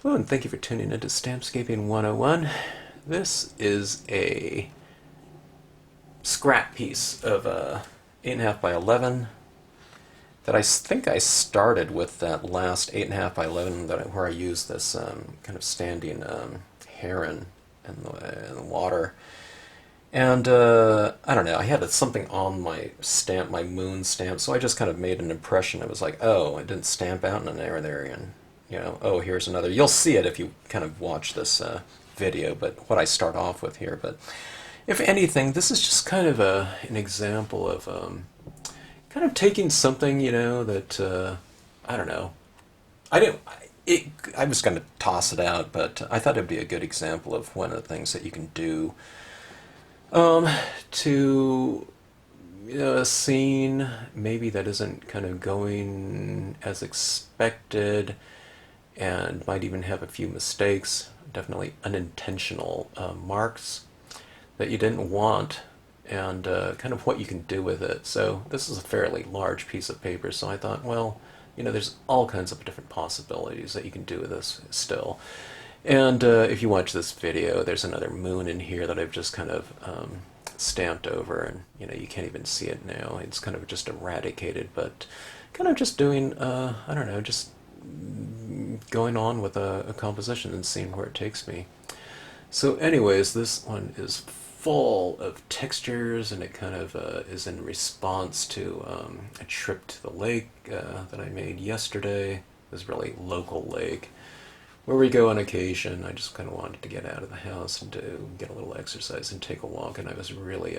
Hello, and thank you for tuning into Stampscaping 101. This is a scrap piece of 8.5 by 11 that I think I started with that last 8.5 by 11 where I used this kind of standing heron in the water. And I don't know, I had something on my stamp, my moon stamp, so I just kind of made an impression. It was like, oh, it didn't stamp out in an area, and oh, here's another. You'll see it if you kind of watch this video, but what I start off with here. But if anything, this is just kind of an example of kind of taking something, that I don't know. I didn't. I was going to toss it out, but I thought it'd be a good example of one of the things that you can do to a scene maybe that isn't kind of going as expected and might even have a few mistakes, definitely unintentional marks that you didn't want, and kind of what you can do with it. So this is a fairly large piece of paper, so I thought, well, there's all kinds of different possibilities that you can do with this still. And if you watch this video, there's another moon in here that I've just kind of stamped over, and you can't even see it now. It's kind of just eradicated, but kind of just doing, I don't know, just going on with a composition and seeing where it takes me. So anyways, this one is full of textures, and it kind of is in response to a trip to the lake that I made yesterday. This really local lake where we go on occasion. I just kind of wanted to get out of the house and to get a little exercise and take a walk, and I was really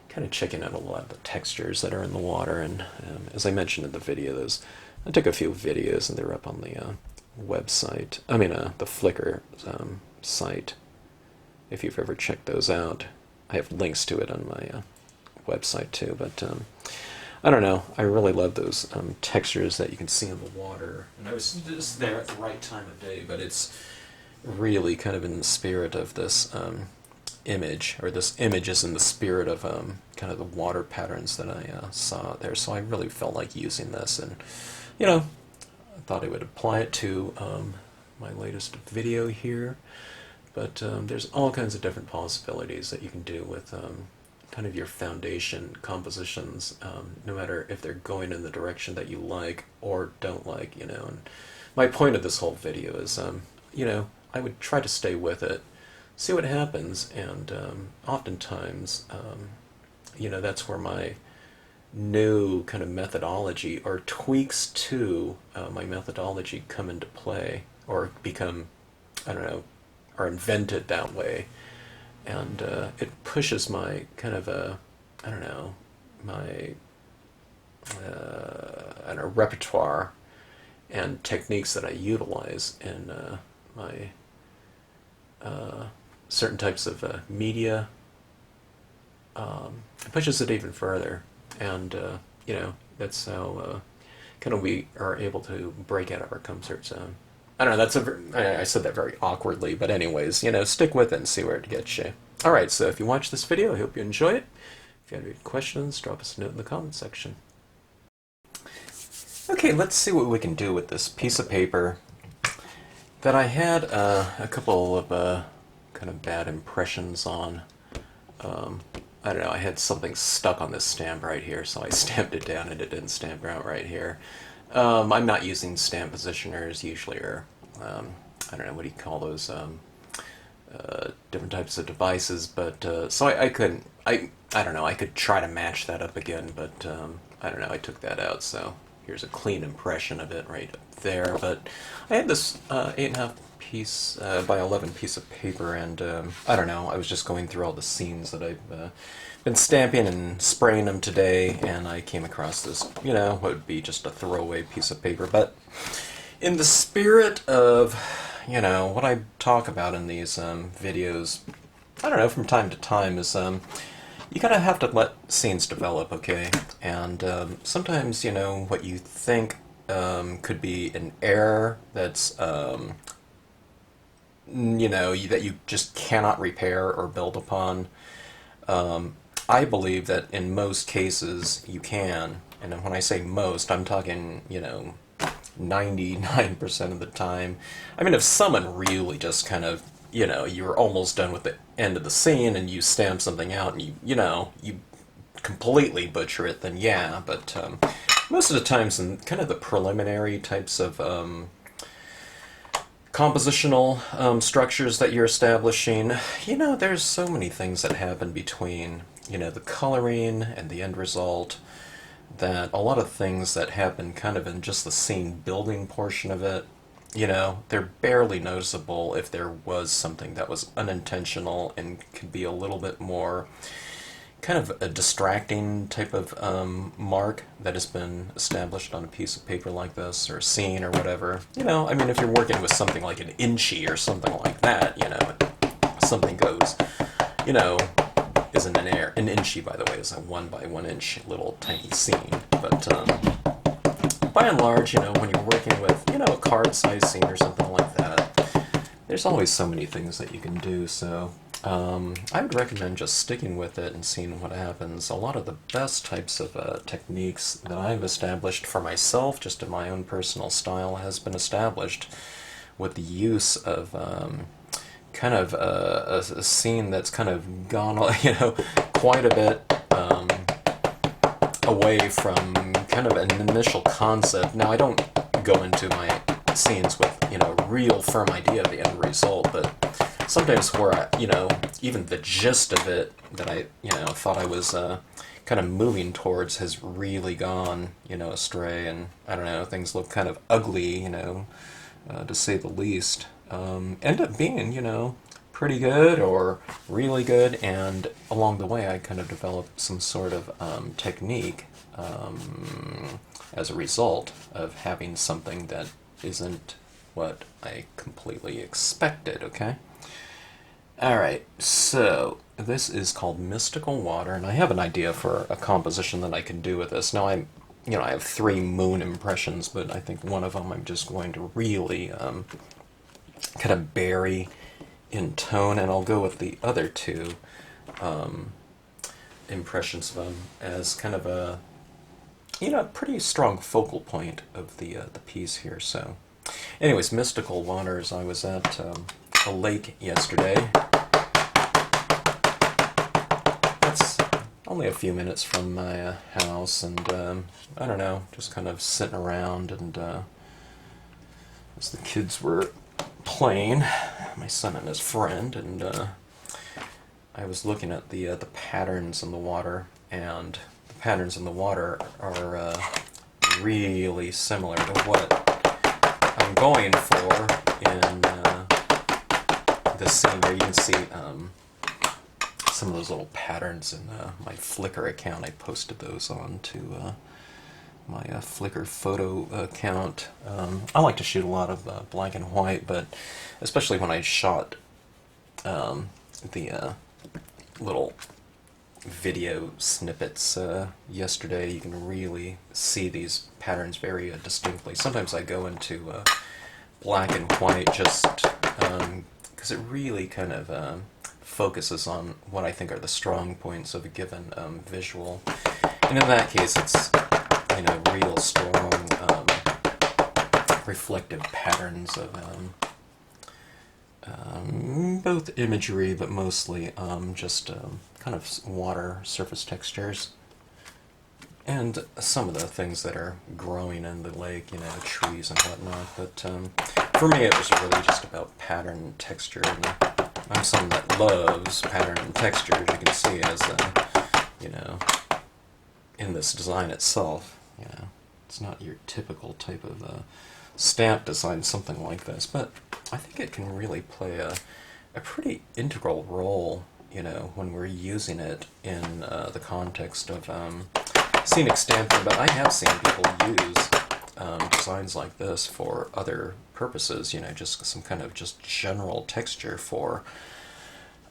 kind of checking out a lot of the textures that are in the water. And as I mentioned in the video, I took a few videos, and they're up on the website. I mean, the Flickr site. If you've ever checked those out, I have links to it on my website too. But I don't know. I really love those textures that you can see in the water. And I was just there at the right time of day, but it's really kind of in the spirit of this image, or this image is in the spirit of kind of the water patterns that I saw out there. So I really felt like using this, and I thought I would apply it to my latest video here. But there's all kinds of different possibilities that you can do with kind of your foundation compositions, no matter if they're going in the direction that you like or don't like, And my point of this whole video is, I would try to stay with it, see what happens, and oftentimes, that's where my new kind of methodology or tweaks to my methodology come into play, or become, I don't know, are invented that way. And it pushes my kind of I don't know, my repertoire and techniques that I utilize in my certain types of media. It pushes it even further, and that's how kind of we are able to break out of our comfort zone. I don't know, I said that very awkwardly, but anyways, stick with it and see where it gets you. Alright, so if you watch this video, I hope you enjoy it. If you have any questions, drop us a note in the comment section. Okay, let's see what we can do with this piece of paper that I had a couple of kind of bad impressions on. I don't know, I had something stuck on this stamp right here, so I stamped it down and it didn't stamp out right here. I'm not using stamp positioners usually, or I don't know, what do you call those, different types of devices, but so I couldn't, I don't know, I could try to match that up again, but I don't know, I took that out, so here's a clean impression of it right up there. But I had this 8.5 piece by 11 piece of paper, and I don't know, I was just going through all the scenes that I've been stamping and spraying them today, and I came across this, what would be just a throwaway piece of paper. But in the spirit of, what I talk about in these videos, I don't know, from time to time, is you gotta have to let scenes develop, okay? And sometimes, what you think could be an error that's, that you just cannot repair or build upon, I believe that in most cases you can. And when I say most, I'm talking, 99% of the time. I mean, if someone really just kind of, you're almost done with the end of the scene and you stamp something out and you completely butcher it, then yeah, but most of the times in kind of the preliminary types of compositional structures that you're establishing, there's so many things that happen between, the coloring and the end result, that a lot of things that happen kind of in just the scene building portion of it, they're barely noticeable if there was something that was unintentional and could be a little bit more kind of a distracting type of mark that has been established on a piece of paper like this, or a scene, or whatever. I mean, if you're working with something like an inchy or something like that, something goes, isn't an air. An inchy, by the way, is a 1 by 1 inch little tiny scene. But by and large, when you're working with, a card-sized scene or something like that, there's always so many things that you can do. So I would recommend just sticking with it and seeing what happens. A lot of the best types of techniques that I've established for myself, just in my own personal style, has been established with the use of kind of a scene that's kind of gone, quite a bit away from kind of an initial concept. Now, I don't go into my scenes with, real firm idea of the end result, but sometimes where even the gist of it that I, thought I was kind of moving towards has really gone, astray, and I don't know, things look kind of ugly, to say the least. End up being, pretty good or really good, and along the way I kind of developed some sort of technique as a result of having something that isn't what I completely expected, okay? Alright, so this is called Mystical Water, and I have an idea for a composition that I can do with this. Now, I have 3 moon impressions, but I think one of them I'm just going to really kind of bury in tone, and I'll go with the other 2 impressions of them as kind of a, pretty strong focal point of the piece here. So, anyways, Mystical Waters. I was at a lake yesterday. That's only a few minutes from my house, and I don't know, just kind of sitting around, and as the kids were playing, my son and his friend, and I was looking at the patterns in the water, and the patterns in the water are really similar to what I'm going for in this scene here. You can see some of those little patterns in my Flickr account. I posted those on to my Flickr photo account. I like to shoot a lot of black and white, but especially when I shot the little video snippets yesterday, you can really see these patterns very distinctly. Sometimes I go into black and white just because it really kind of focuses on what I think are the strong points of a given visual. And in that case, it's real strong reflective patterns of both imagery, but mostly just kind of water surface textures, and some of the things that are growing in the lake, trees and whatnot. But for me, it was really just about pattern and texture, and I'm someone that loves pattern and texture, as you can see, as in this design itself. It's not your typical type of stamp design, something like this, but I think it can really play a pretty integral role, when we're using it in the context of scenic stamping. But I have seen people use designs like this for other purposes, just some kind of just general texture for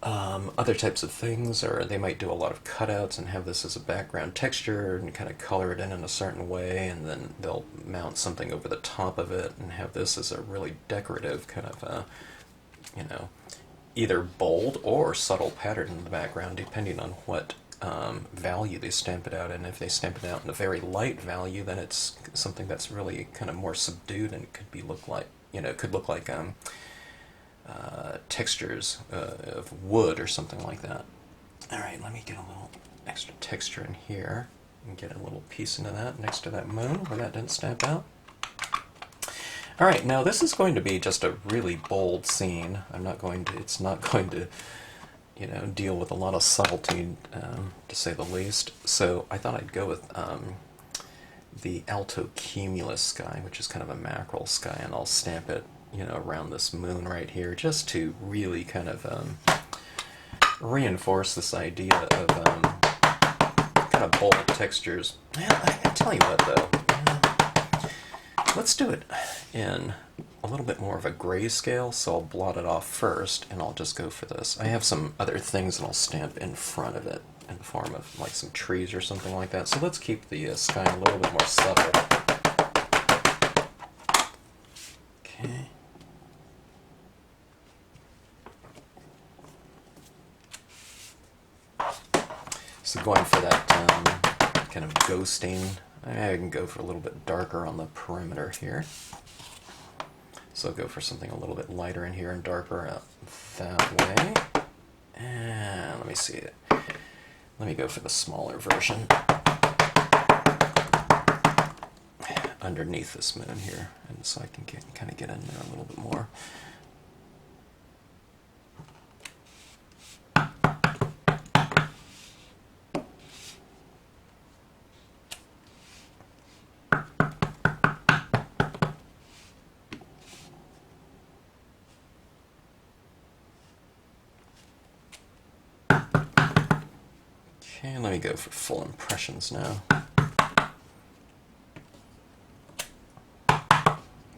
other types of things, or they might do a lot of cutouts and have this as a background texture and kind of color it in a certain way, and then they'll mount something over the top of it and have this as a really decorative kind of either bold or subtle pattern in the background, depending on what value they stamp it out in. If they stamp it out in a very light value, then it's something that's really kind of more subdued, and it could be look like, you know, it could look like textures of wood or something like that. All right, let me get a little extra texture in here and get a little piece into that next to that moon where that didn't stamp out. All right, now this is going to be just a really bold scene. It's not going to, you know, deal with a lot of subtlety, to say the least. So I thought I'd go with the alto cumulus sky, which is kind of a mackerel sky, and I'll stamp it, you know, around this moon right here, just to really kind of reinforce this idea of kind of bold textures. Well, I tell you what, though, let's do it in a little bit more of a grayscale, so I'll blot it off first, and I'll just go for this. I have some other things that I'll stamp in front of it in the form of like some trees or something like that. So let's keep the sky a little bit more subtle. Okay. So going for that kind of ghosting, I can go for a little bit darker on the perimeter here. So I'll go for something a little bit lighter in here and darker out that way. And let me see it. Let me go for the smaller version underneath this moon here, and so I can kind of get in there a little bit more. Okay, let me go for full impressions now.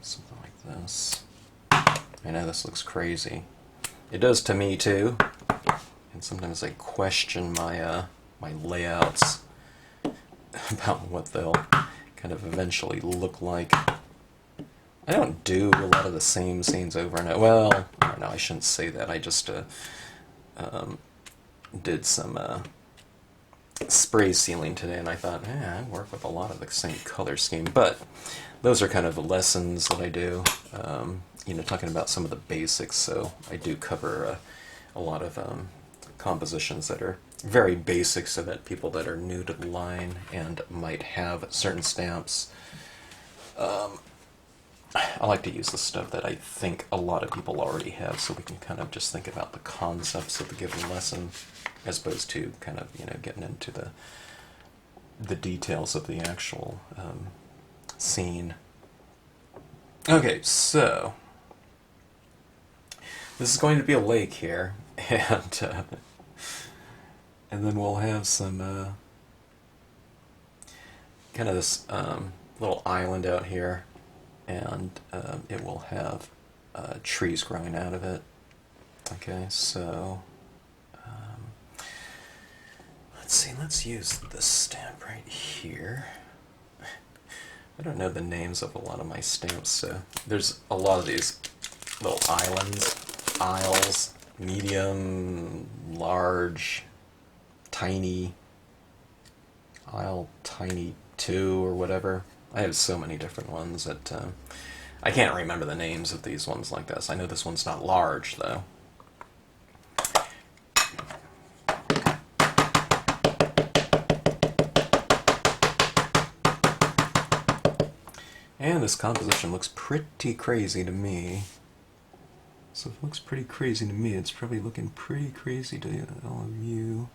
Something like this. I know this looks crazy. It does to me too. And sometimes I question my my layouts about what they'll kind of eventually look like. I don't do a lot of the same scenes over and over. Well, no, I shouldn't say that. I just did some spray sealing today, and I thought, I work with a lot of the same color scheme, but those are kind of the lessons that I do, you know, talking about some of the basics. So I do cover a lot of compositions that are very basic, so that people that are new to the line and might have certain stamps, I like to use the stuff that I think a lot of people already have, so we can kind of just think about the concepts of the given lesson, as opposed to kind of, you know, getting into the details of the actual scene. Okay, so this is going to be a lake here, and then we'll have some kind of this little island out here, and it will have trees growing out of it. Okay, so let's see, let's use this stamp right here. I don't know the names of a lot of my stamps, so there's a lot of these little islands, isles, medium, large, tiny, isle, tiny 2 or whatever. I have so many different ones that I can't remember the names of these ones like this. I know this one's not large, though. And this composition looks pretty crazy to me. So if it looks pretty crazy to me, it's probably looking pretty crazy to all of you.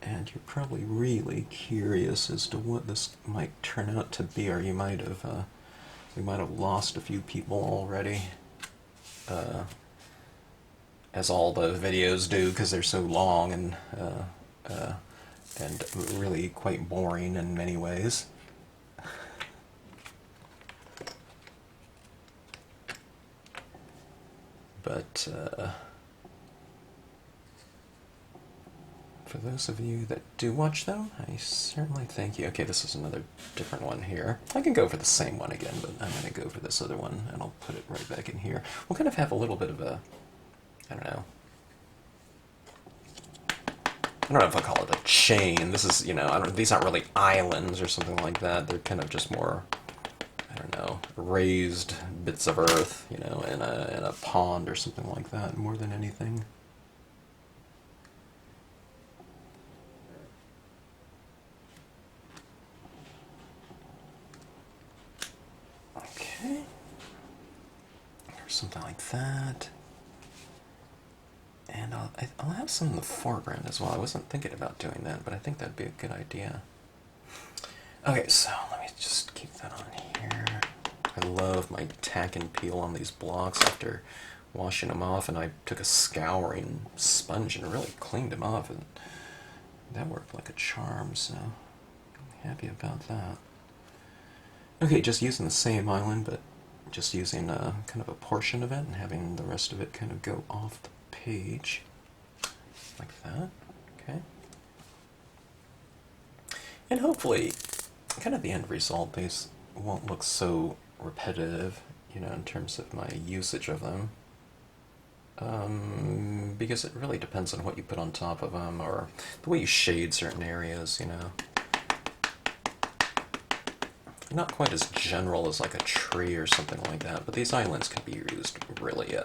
And you're probably really curious as to what this might turn out to be, or you might have, we might have lost a few people already, as all the videos do, because they're so long and really quite boring in many ways. But for those of you that do watch them, I certainly thank you. Okay, this is another different one here. I can go for the same one again, but I'm going to go for this other one, and I'll put it right back in here. We'll kind of have a little bit of a, I don't know, I don't know if I call it a chain. This is, these aren't really islands or something like that. They're kind of just more, I don't know, raised bits of earth, in a pond or something like that, more than anything. Okay. Or something like that. And I'll have some in the foreground as well. I wasn't thinking about doing that, but I think that'd be a good idea. Okay, so let me just keep that on here. I love my tack and peel on these blocks after washing them off, and I took a scouring sponge and really cleaned them off, and that worked like a charm, so I'm happy about that. Okay, just using the same island, but just using kind of a portion of it and having the rest of it kind of go off the page like that. Okay, and hopefully kind of the end result, these won't look so repetitive, in terms of my usage of them, because it really depends on what you put on top of them or the way you shade certain areas. Not quite as general as like a tree or something like that, but these islands can be used really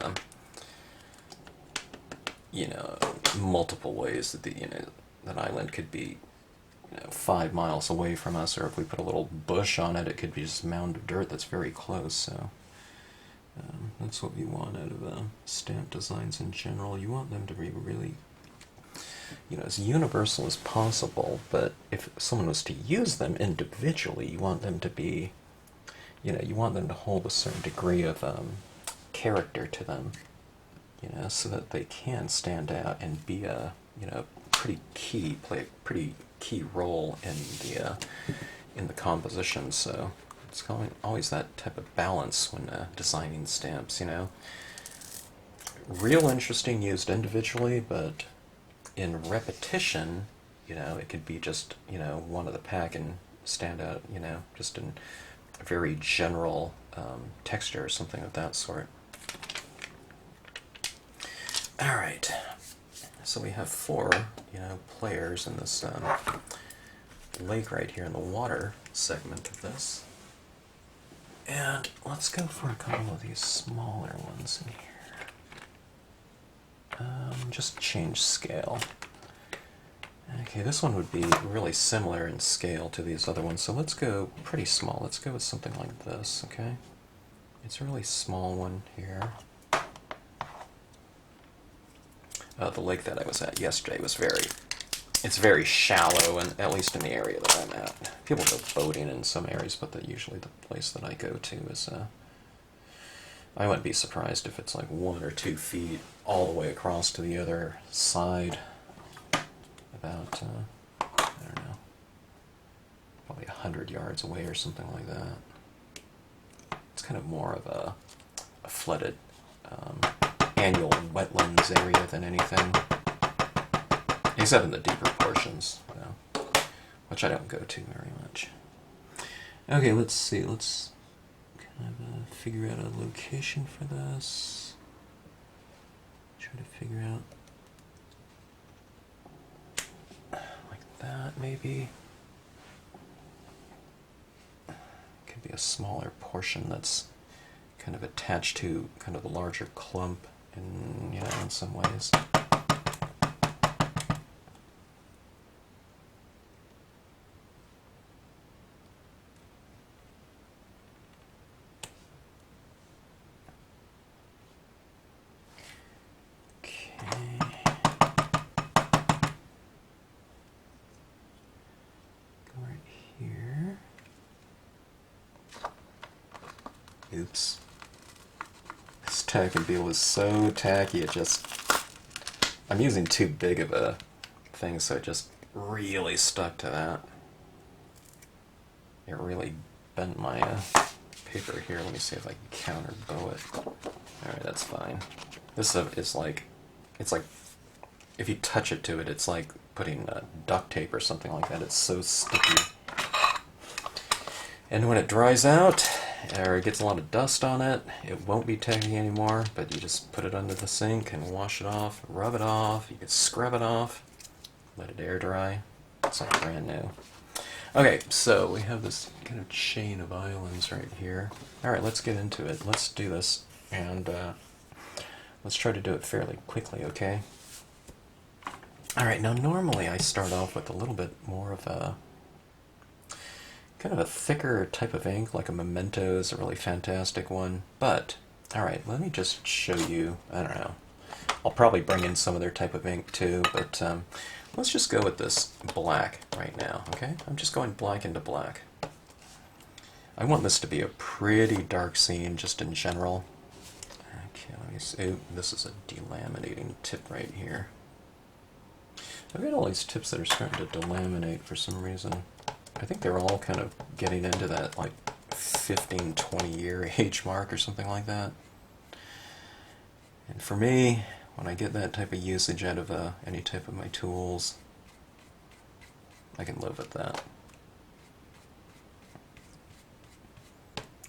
multiple ways. That that island could be 5 miles away from us, or if we put a little bush on it, it could be just a mound of dirt that's very close. So that's what we want out of stamp designs in general. You want them to be really as universal as possible, but if someone was to use them individually, you want them to be you want them to hold a certain degree of character to them, so that they can stand out and be a play a pretty key role in the composition. So it's always that type of balance when designing stamps. Real interesting used individually, but in repetition, it could be just one of the pack and stand out, just in a very general texture or something of that sort. All right, so we have 4, players in this lake right here in the water segment of this. And let's go for a couple of these smaller ones in here. Just change scale. Okay, this one would be really similar in scale to these other ones, so let's go pretty small. Let's go with something like this, okay? It's a really small one here. The lake that I was at yesterday was it's very shallow, and at least in the area that I'm at. People go boating in some areas, but usually the place that I go to is, I wouldn't be surprised if it's like 1 or 2 feet all the way across to the other side. About, I don't know, probably 100 yards away or something like that. It's kind of more of a flooded annual wetlands area than anything, except in the deeper portions, which I don't go to very much. Okay, let's see. Let's kind of figure out a location for this. Try to figure out like that, maybe. Could be a smaller portion that's kind of attached to kind of the larger clump in some ways. Oops. This tack and peel is so tacky, I'm using too big of a thing, so it just really stuck to that. It really bent my paper here. Let me see if I can counter bow it. Alright, that's fine. This is like, it's like, if you touch it to it, it's like putting duct tape or something like that. It's so sticky. And when it dries out, or it gets a lot of dust on it, it won't be tacky anymore, but you just put it under the sink and wash it off, rub it off, you can scrub it off. let it air dry. It's like brand new. Okay, so we have this kind of chain of islands right here. Alright, let's get into it. Let's do this, and let's try to do it fairly quickly, okay? Alright, now normally I start off with a little bit more of a kind of a thicker type of ink, like a Memento is a really fantastic one, but alright, let me just show you, I don't know, I'll probably bring in some other type of ink too, but let's just go with this black right now, okay? I'm just going black into black. I want this to be a pretty dark scene just in general. Okay, let me see. Ooh, this is a delaminating tip right here. I've got all these tips that are starting to delaminate for some reason. I think they're all kind of getting into that like 15, 20 year age mark or something like that. And for me, when I get that type of usage out of any type of my tools, I can live with that.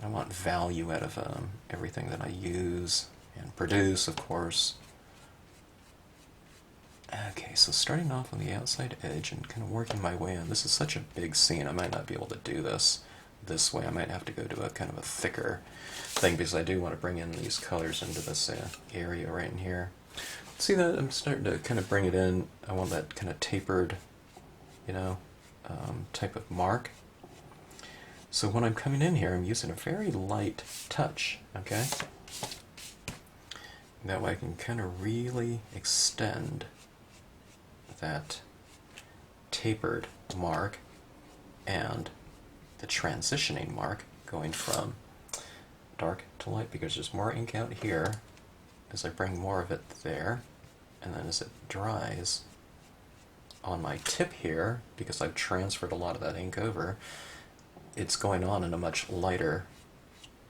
I want value out of everything that I use and produce, of course. Okay, so starting off on the outside edge and kind of working my way in. This is such a big scene, I might not be able to do this way. I might have to go to a kind of a thicker thing because I do want to bring in these colors into this area right in here. See that? I'm starting to kind of bring it in. I want that kind of tapered, you know, type of mark. So when I'm coming in here, I'm using a very light touch, okay? That way I can kind of really extend that tapered mark and the transitioning mark going from dark to light, because there's more ink out here as I bring more of it there, and then as it dries on my tip here, because I've transferred a lot of that ink over, it's going on in a much lighter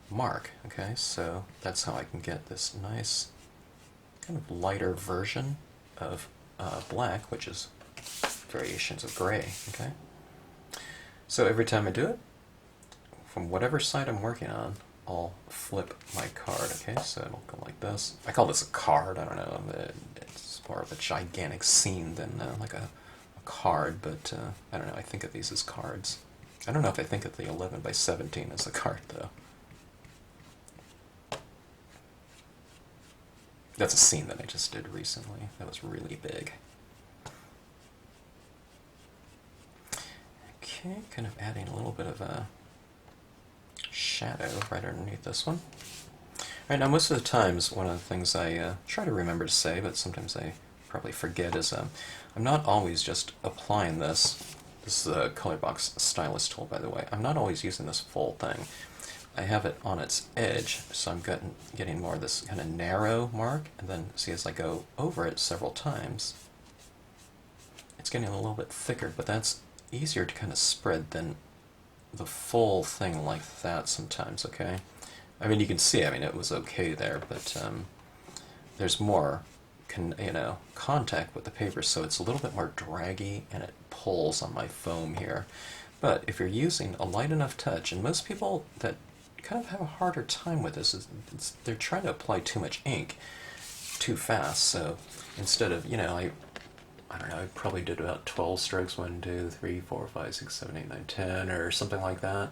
mark, okay? So that's how I can get this nice kind of lighter version of black, which is variations of gray, okay? So every time I do it, from whatever side I'm working on, I'll flip my card, okay? So it'll go like this. I call this a card, I don't know, it's more of a gigantic scene than like a card, but I don't know, I think of these as cards. I don't know if I think of the 11 by 17 as a card, though. That's a scene that I just did recently. That was really big. Okay, kind of adding a little bit of a shadow right underneath this one. Alright, now most of the times, one of the things I try to remember to say, but sometimes I probably forget, is I'm not always just applying this. This is a color box stylus tool, by the way. I'm not always using this full thing. I have it on its edge, so I'm getting more of this kind of narrow mark, and then see as I go over it several times, it's getting a little bit thicker, but that's easier to kind of spread than the full thing like that sometimes, okay? I mean, you can see, I mean, it was okay there, but there's more contact with the paper, so it's a little bit more draggy, and it pulls on my foam here. But if you're using a light enough touch, and most people that kind of have a harder time with this, they're trying to apply too much ink too fast, so instead of, I don't know, I probably did about 12 strokes, 1, 2, 3, 4, 5, 6, 7, 8, 9, 10, or something like that.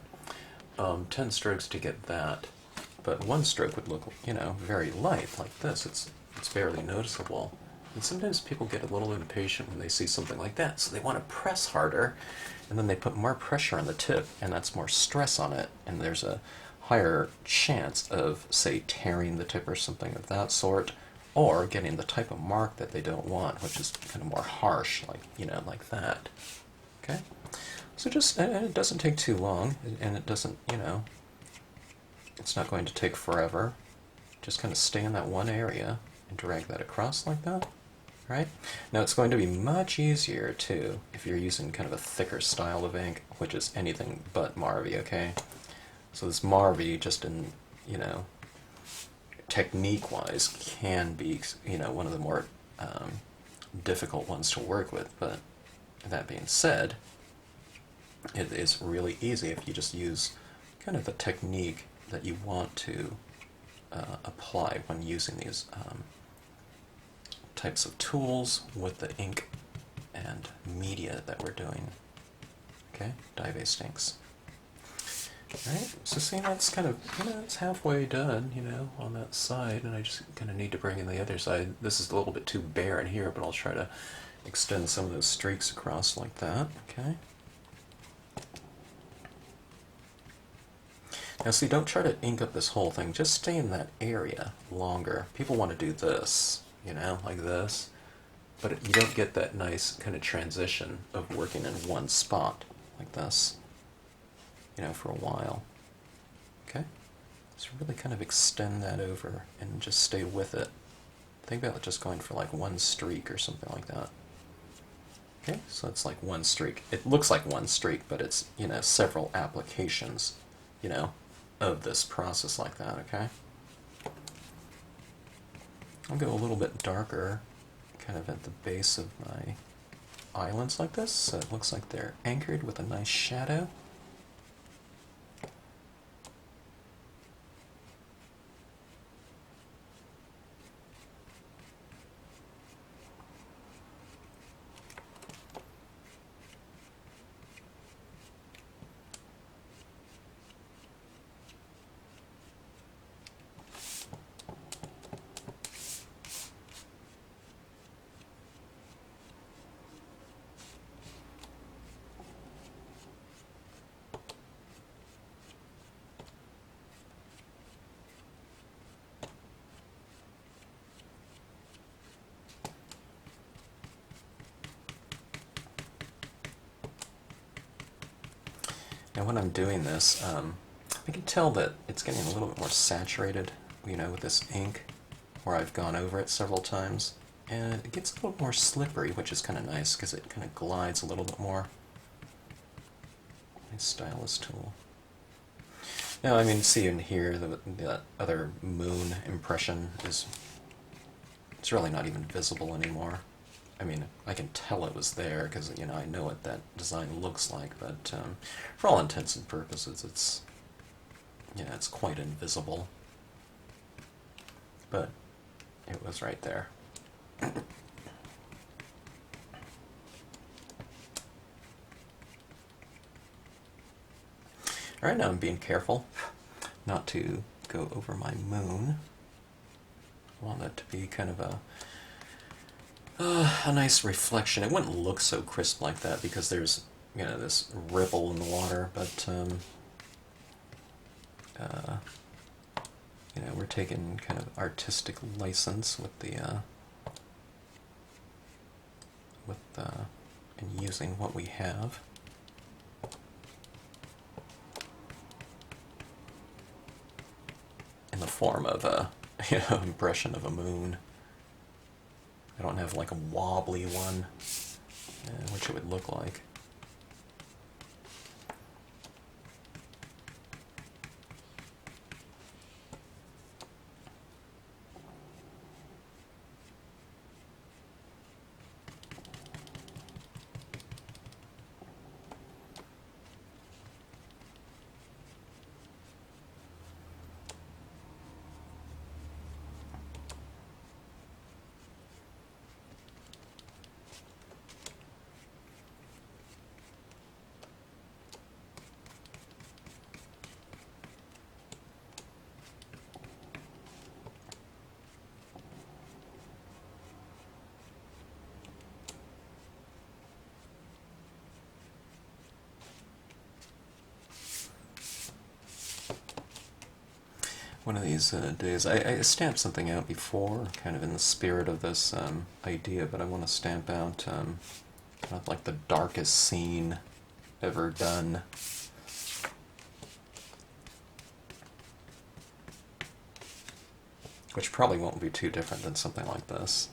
10 strokes to get that, but one stroke would look, very light, like this. It's barely noticeable. And sometimes people get a little impatient when they see something like that, so they want to press harder, and then they put more pressure on the tip, and that's more stress on it, and there's a higher chance of, say, tearing the tip or something of that sort, or getting the type of mark that they don't want, which is kind of more harsh, like, like that. Okay? So and it doesn't take too long, and it doesn't, it's not going to take forever. Just kind of stay in that one area and drag that across like that. Right? Now it's going to be much easier too if you're using kind of a thicker style of ink, which is anything but Marvy, okay? So this Marvy, just in, technique-wise, can be, one of the more difficult ones to work with, but that being said, it is really easy if you just use kind of the technique that you want to apply when using these types of tools with the ink and media that we're doing. Okay, dye-based inks. Alright, so see, that's kind of, it's halfway done, on that side, and I just kind of need to bring in the other side. This is a little bit too bare in here, but I'll try to extend some of those streaks across like that, okay? Now see, don't try to ink up this whole thing, just stay in that area longer. People want to do this, like this, but you don't get that nice kind of transition of working in one spot like this, for a while. Okay? So really kind of extend that over and just stay with it. Think about just going for like one streak or something like that. Okay, so it's like one streak. It looks like one streak, but it's, several applications, of this process like that, okay? I'll go a little bit darker, kind of at the base of my islands like this, so it looks like they're anchored with a nice shadow. Now when I'm doing this, I can tell that it's getting a little bit more saturated, with this ink, where I've gone over it several times. And it gets a little more slippery, which is kind of nice, because it kind of glides a little bit more. My stylus tool. Now, I mean, see in here, the other moon impression it's really not even visible anymore. I mean, I can tell it was there because, I know what that design looks like, but for all intents and purposes, it's quite invisible. But it was right there. Alright, now I'm being careful not to go over my moon. I want that to be kind of a nice reflection. It wouldn't look so crisp like that because there's, this ripple in the water, but, we're taking kind of artistic license with and using what we have. In the form of a, impression of a moon. I don't have like a wobbly one, which it would look like. One of these days, I stamped something out before, kind of in the spirit of this idea, but I want to stamp out kind of like the darkest scene ever done. Which probably won't be too different than something like this.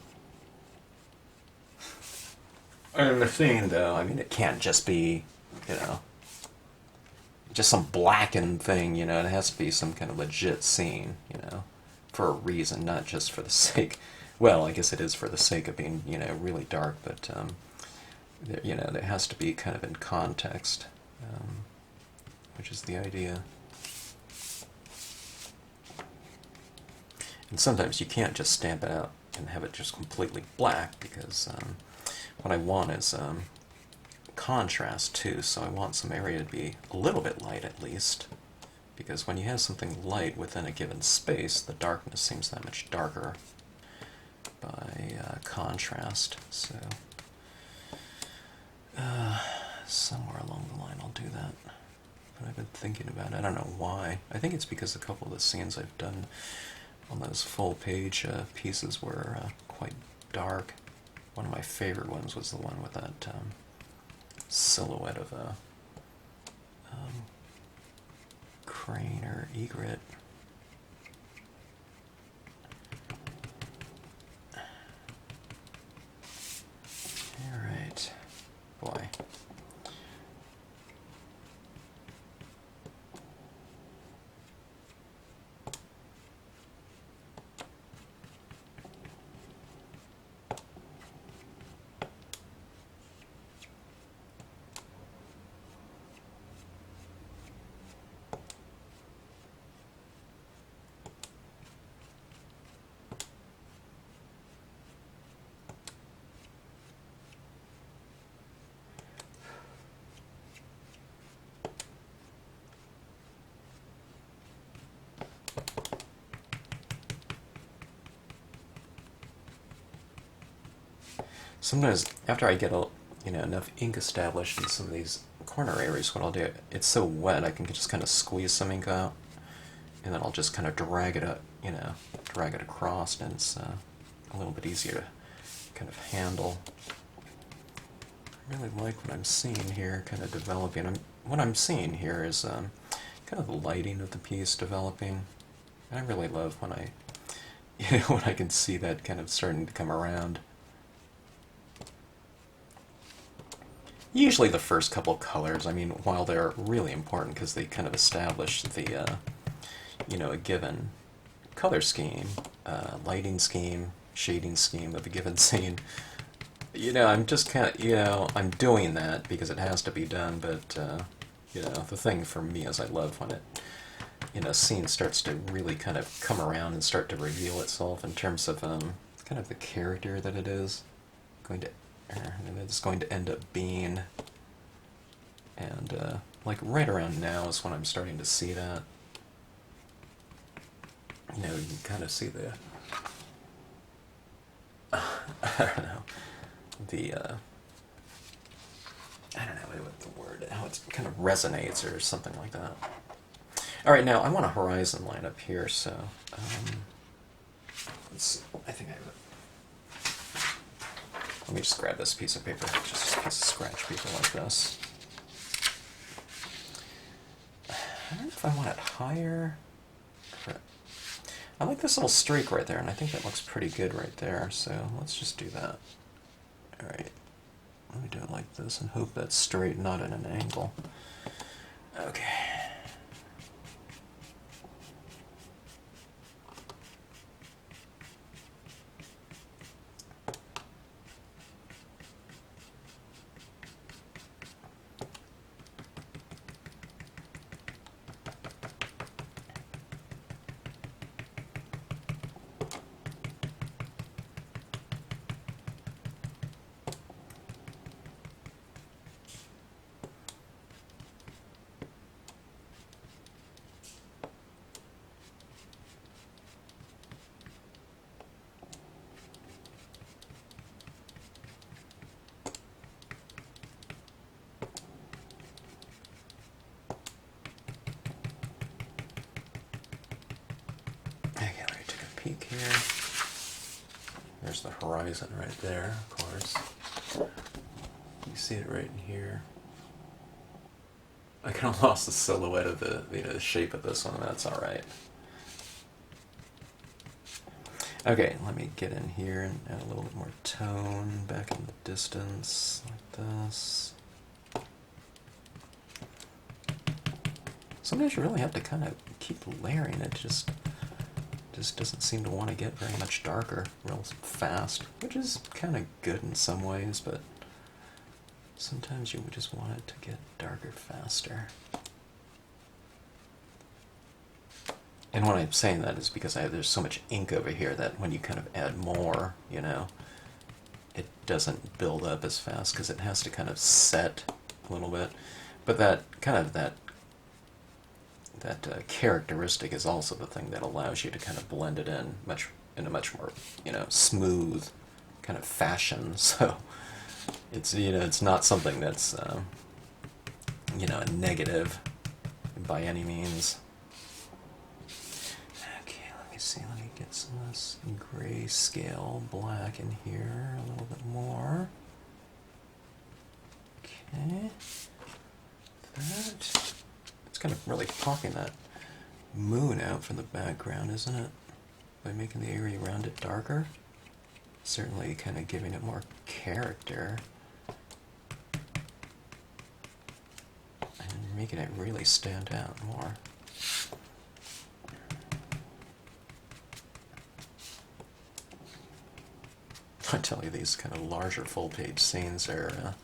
And the scene, though, I mean, it can't just be, just some blackened thing, it has to be some kind of legit scene, for a reason, not just for the sake, well, I guess it is for the sake of being, really dark, but, there has to be kind of in context, which is the idea. And sometimes you can't just stamp it out and have it just completely black, because, what I want is contrast too, so I want some area to be a little bit light at least, because when you have something light within a given space, the darkness seems that much darker by contrast. So somewhere along the line I'll do that. But I've been thinking about it. I don't know why. I think it's because a couple of the scenes I've done on those full page pieces were quite dark. One of my favorite ones was the one with that silhouette of a crane or egret. Alright. Boy. Sometimes after I get enough ink established in some of these corner areas, what I'll do, it's so wet I can just kind of squeeze some ink out, and then I'll just kind of drag it up, drag it across, and it's a little bit easier to kind of handle. I really like what I'm seeing here, kind of developing. What I'm seeing here is kind of the lighting of the piece developing. And I really love when when I can see that kind of starting to come around. Usually the first couple colors, I mean, while they're really important because they kind of establish the, a given color scheme, lighting scheme, shading scheme of a given scene, I'm just kind of, I'm doing that because it has to be done, but, the thing for me is I love when a scene starts to really kind of come around and start to reveal itself in terms of kind of the character that it is going to and it's going to end up being. And like right around now is when I'm starting to see that. You can kind of see the I don't know, I don't know what the word, how it kind of resonates or something like that. All right, now I want a horizon line up here, so let's see. I think I have it. Let me just grab this piece of paper, just a piece of scratch paper like this. I don't know if I want it higher. I like this little streak right there, and I think that looks pretty good right there, so let's just do that. Alright, let me do it like this and hope that's straight, not at an angle. Okay. Peek here. There's the horizon right there, of course. You see it right in here. I kind of lost the silhouette of the shape of this one. That's all right. Okay, let me get in here and add a little bit more tone back in the distance, like this. Sometimes you really have to kind of keep layering it. Just doesn't seem to want to get very much darker real fast, which is kind of good in some ways, but sometimes you would just want it to get darker faster. And when I'm saying that is because there's so much ink over here that when you kind of add more, it doesn't build up as fast because it has to kind of set a little bit. But that kind of that characteristic is also the thing that allows you to kind of blend it in a much more, you know, smooth kind of fashion. So it's, you know, it's not something that's you know, a negative by any means. Okay, let me see. Let me get some of this grayscale black in here a little bit more. Okay, that. It's kind of really popping that moon out from the background, isn't it? By making the area around it darker. Certainly kind of giving it more character. And making it really stand out more. I tell you, these kind of larger full-page scenes are,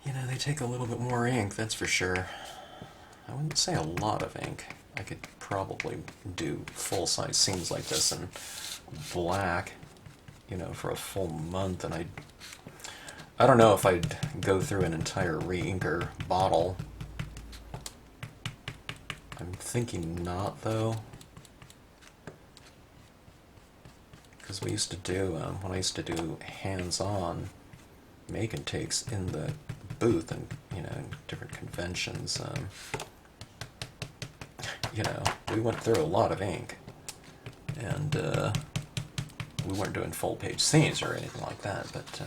you know, they take a little bit more ink, that's for sure. I wouldn't say a lot of ink. I could probably do full-size scenes like this in black, you know, for a full month, and I don't know if I'd go through an entire re-inker bottle. I'm thinking not, though. Because we used to do, when I used to do hands-on make and takes in the booth and, you know, different conventions, you know, we went through a lot of ink. And we weren't doing full-page scenes or anything like that, but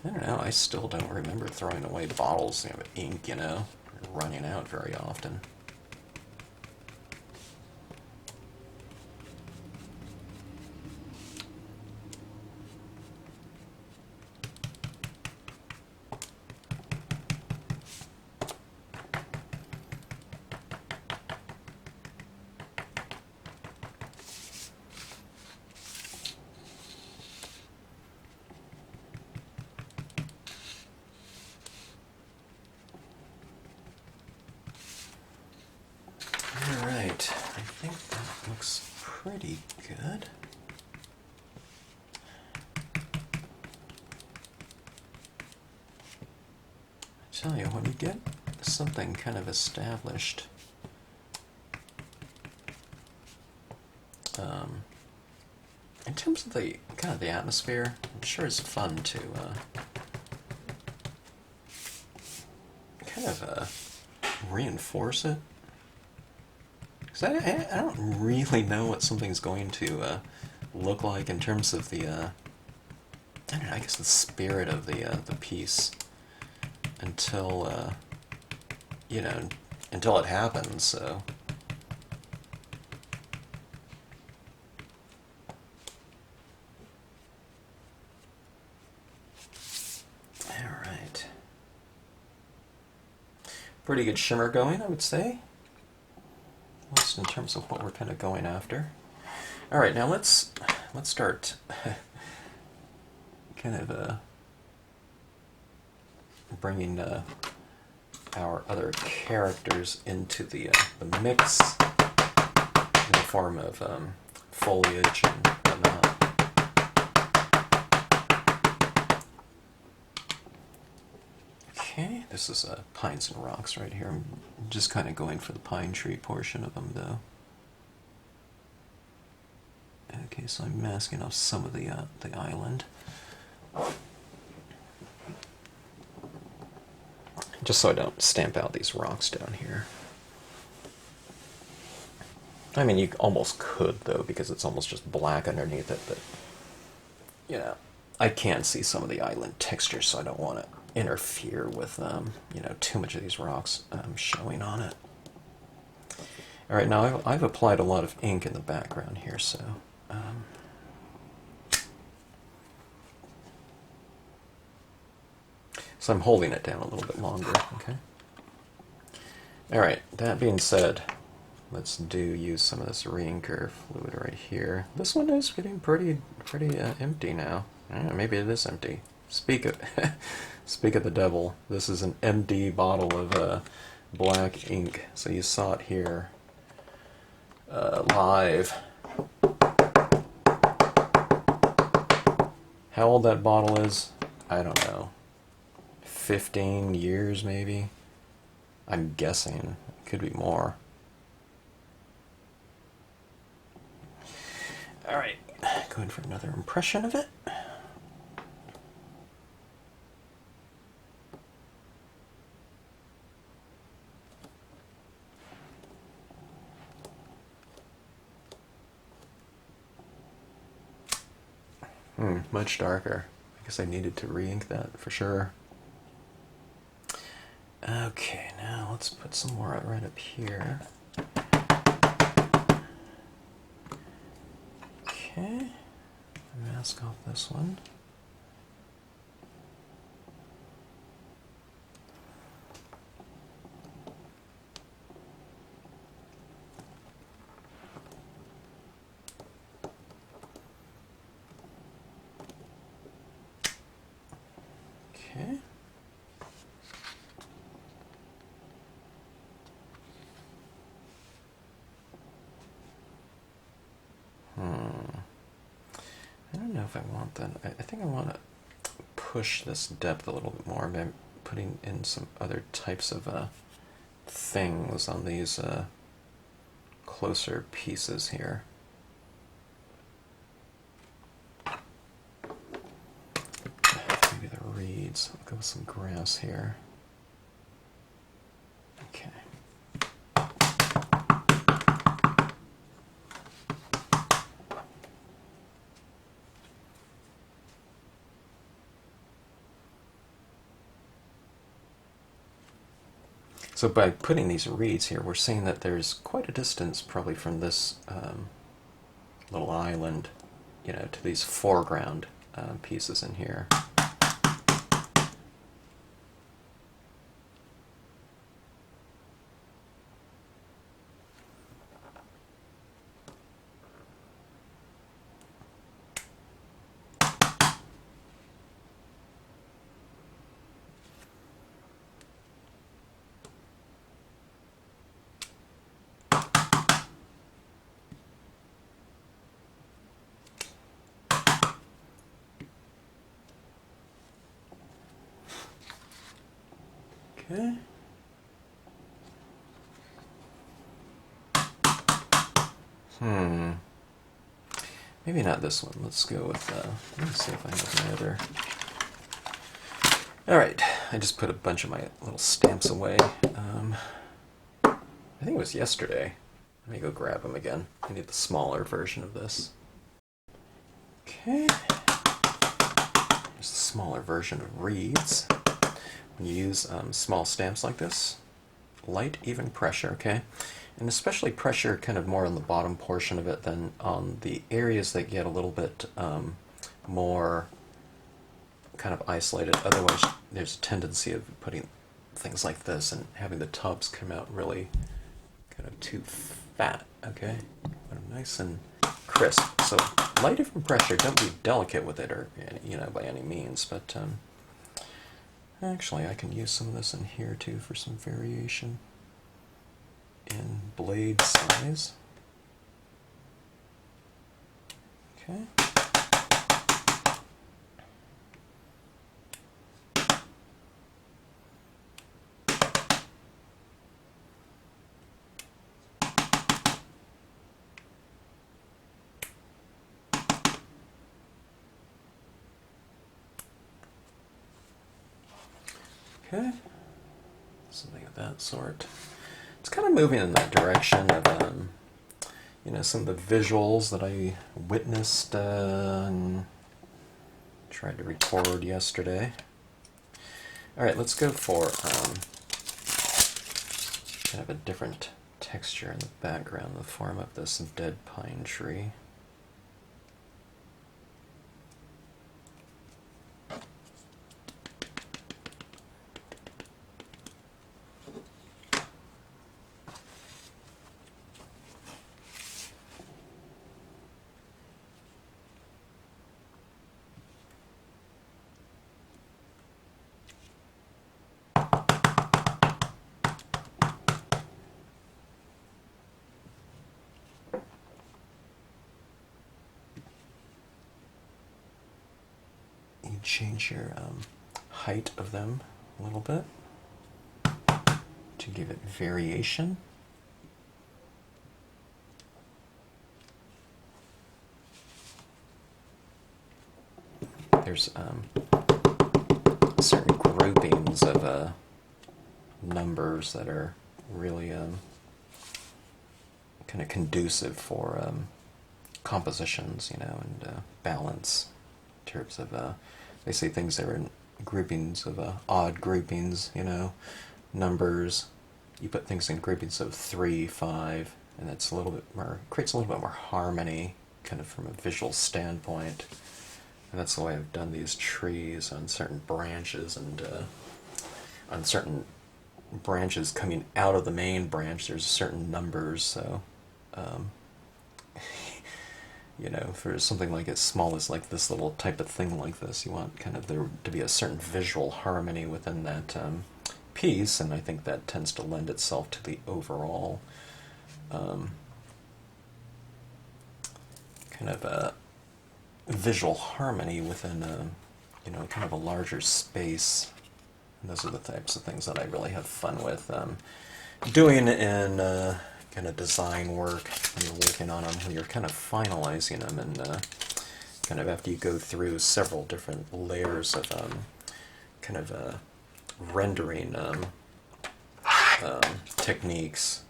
I don't know, I still don't remember throwing away bottles of ink, you know, running out very often. I think that looks pretty good. I tell you, when you get something kind of established, in terms of the kind of the atmosphere, I'm sure it's fun to kind of reinforce it. Because I don't really know what something's going to look like in terms of the, I don't know, I guess the spirit of the piece until, you know, until it happens, so. Alright. Pretty good shimmer going, I would say. In terms of what we're kind of going after. All right, now let's start kind of bringing our other characters into the mix in the form of foliage and whatnot. Okay, this is Pines and Rocks right here. I'm just kind of going for the pine tree portion of them, though. Okay, so I'm masking off some of the island. Just so I don't stamp out these rocks down here. I mean, you almost could, though, because it's almost just black underneath it, but, you know, I can see some of the island texture, so I don't want to interfere with, you know, too much of these rocks showing on it. All right, now I've applied a lot of ink in the background here, so I'm holding it down a little bit longer. Okay. All right. That being said, let's use some of this re-inker fluid right here. This one is getting pretty empty now. Maybe it is empty. Speak of the devil. This is an empty bottle of black ink. So you saw it here live. How old that bottle is, I don't know. 15 years maybe? I'm guessing. It could be more. Alright, going for another impression of it. Much darker. I guess I needed to re-ink that for sure. Okay, now let's put some more right up here. Okay, mask off this one. Okay. I don't know if I want that. I think I want to push this depth a little bit more by putting in some other types of things on these closer pieces here. Maybe the reeds. I'll go with some grass here. Okay. So by putting these reeds here, we're seeing that there's quite a distance probably from this little island, to these foreground pieces in here. Okay. Maybe not this one. Let's go with, let me see if I have my other. Alright, I just put a bunch of my little stamps away. I think it was yesterday. Let me go grab them again. I need the smaller version of this. Okay. Here's the smaller version of reeds. When you use small stamps like this, light, even pressure, okay? And especially pressure kind of more on the bottom portion of it than on the areas that get a little bit more kind of isolated. Otherwise, there's a tendency of putting things like this and having the tubs come out really kind of too fat, okay? Put them nice and crisp. So light, even pressure. Don't be delicate with it, or by any means. But actually, I can use some of this in here too for some variation in blade size. Okay. Okay. Something of that sort. It's kind of moving in that direction of, some of the visuals that I witnessed and tried to record yesterday. All right, let's go for kind of a different texture in the background in the form of this dead pine tree. change your height of them a little bit to give it variation. There's certain groupings of numbers that are really kind of conducive for compositions, you know, and balance in terms of, they say things that are in groupings of odd groupings, you know, numbers. You put things in groupings of 3, 5, and that's a little bit more, creates a little bit more harmony, kind of from a visual standpoint. And that's the way I've done these trees on certain branches, and on certain branches coming out of the main branch, there's certain numbers, so you know, for something like as small as like this little type of thing like this, you want kind of there to be a certain visual harmony within that piece, and I think that tends to lend itself to the overall kind of a visual harmony within you know, kind of a larger space. And those are the types of things that I really have fun with doing in kind of design work when you're working on them, when you're kind of finalizing them, and kind of after you go through several different layers of kind of rendering techniques,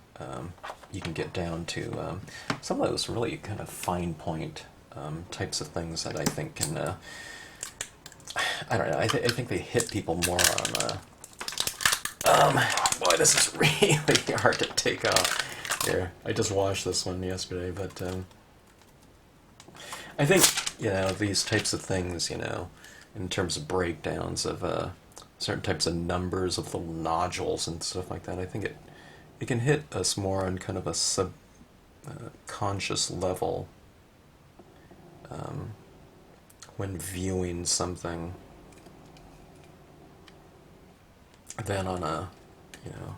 you can get down to some of those really kind of fine point types of things that I think can, I don't know, I think they hit people more on, boy, this is really hard to take off. Here, I just washed this one yesterday, but I think, you know, these types of things, you know, in terms of breakdowns of certain types of numbers of little nodules and stuff like that, I think it can hit us more on kind of a subconscious level when viewing something than on a, you know,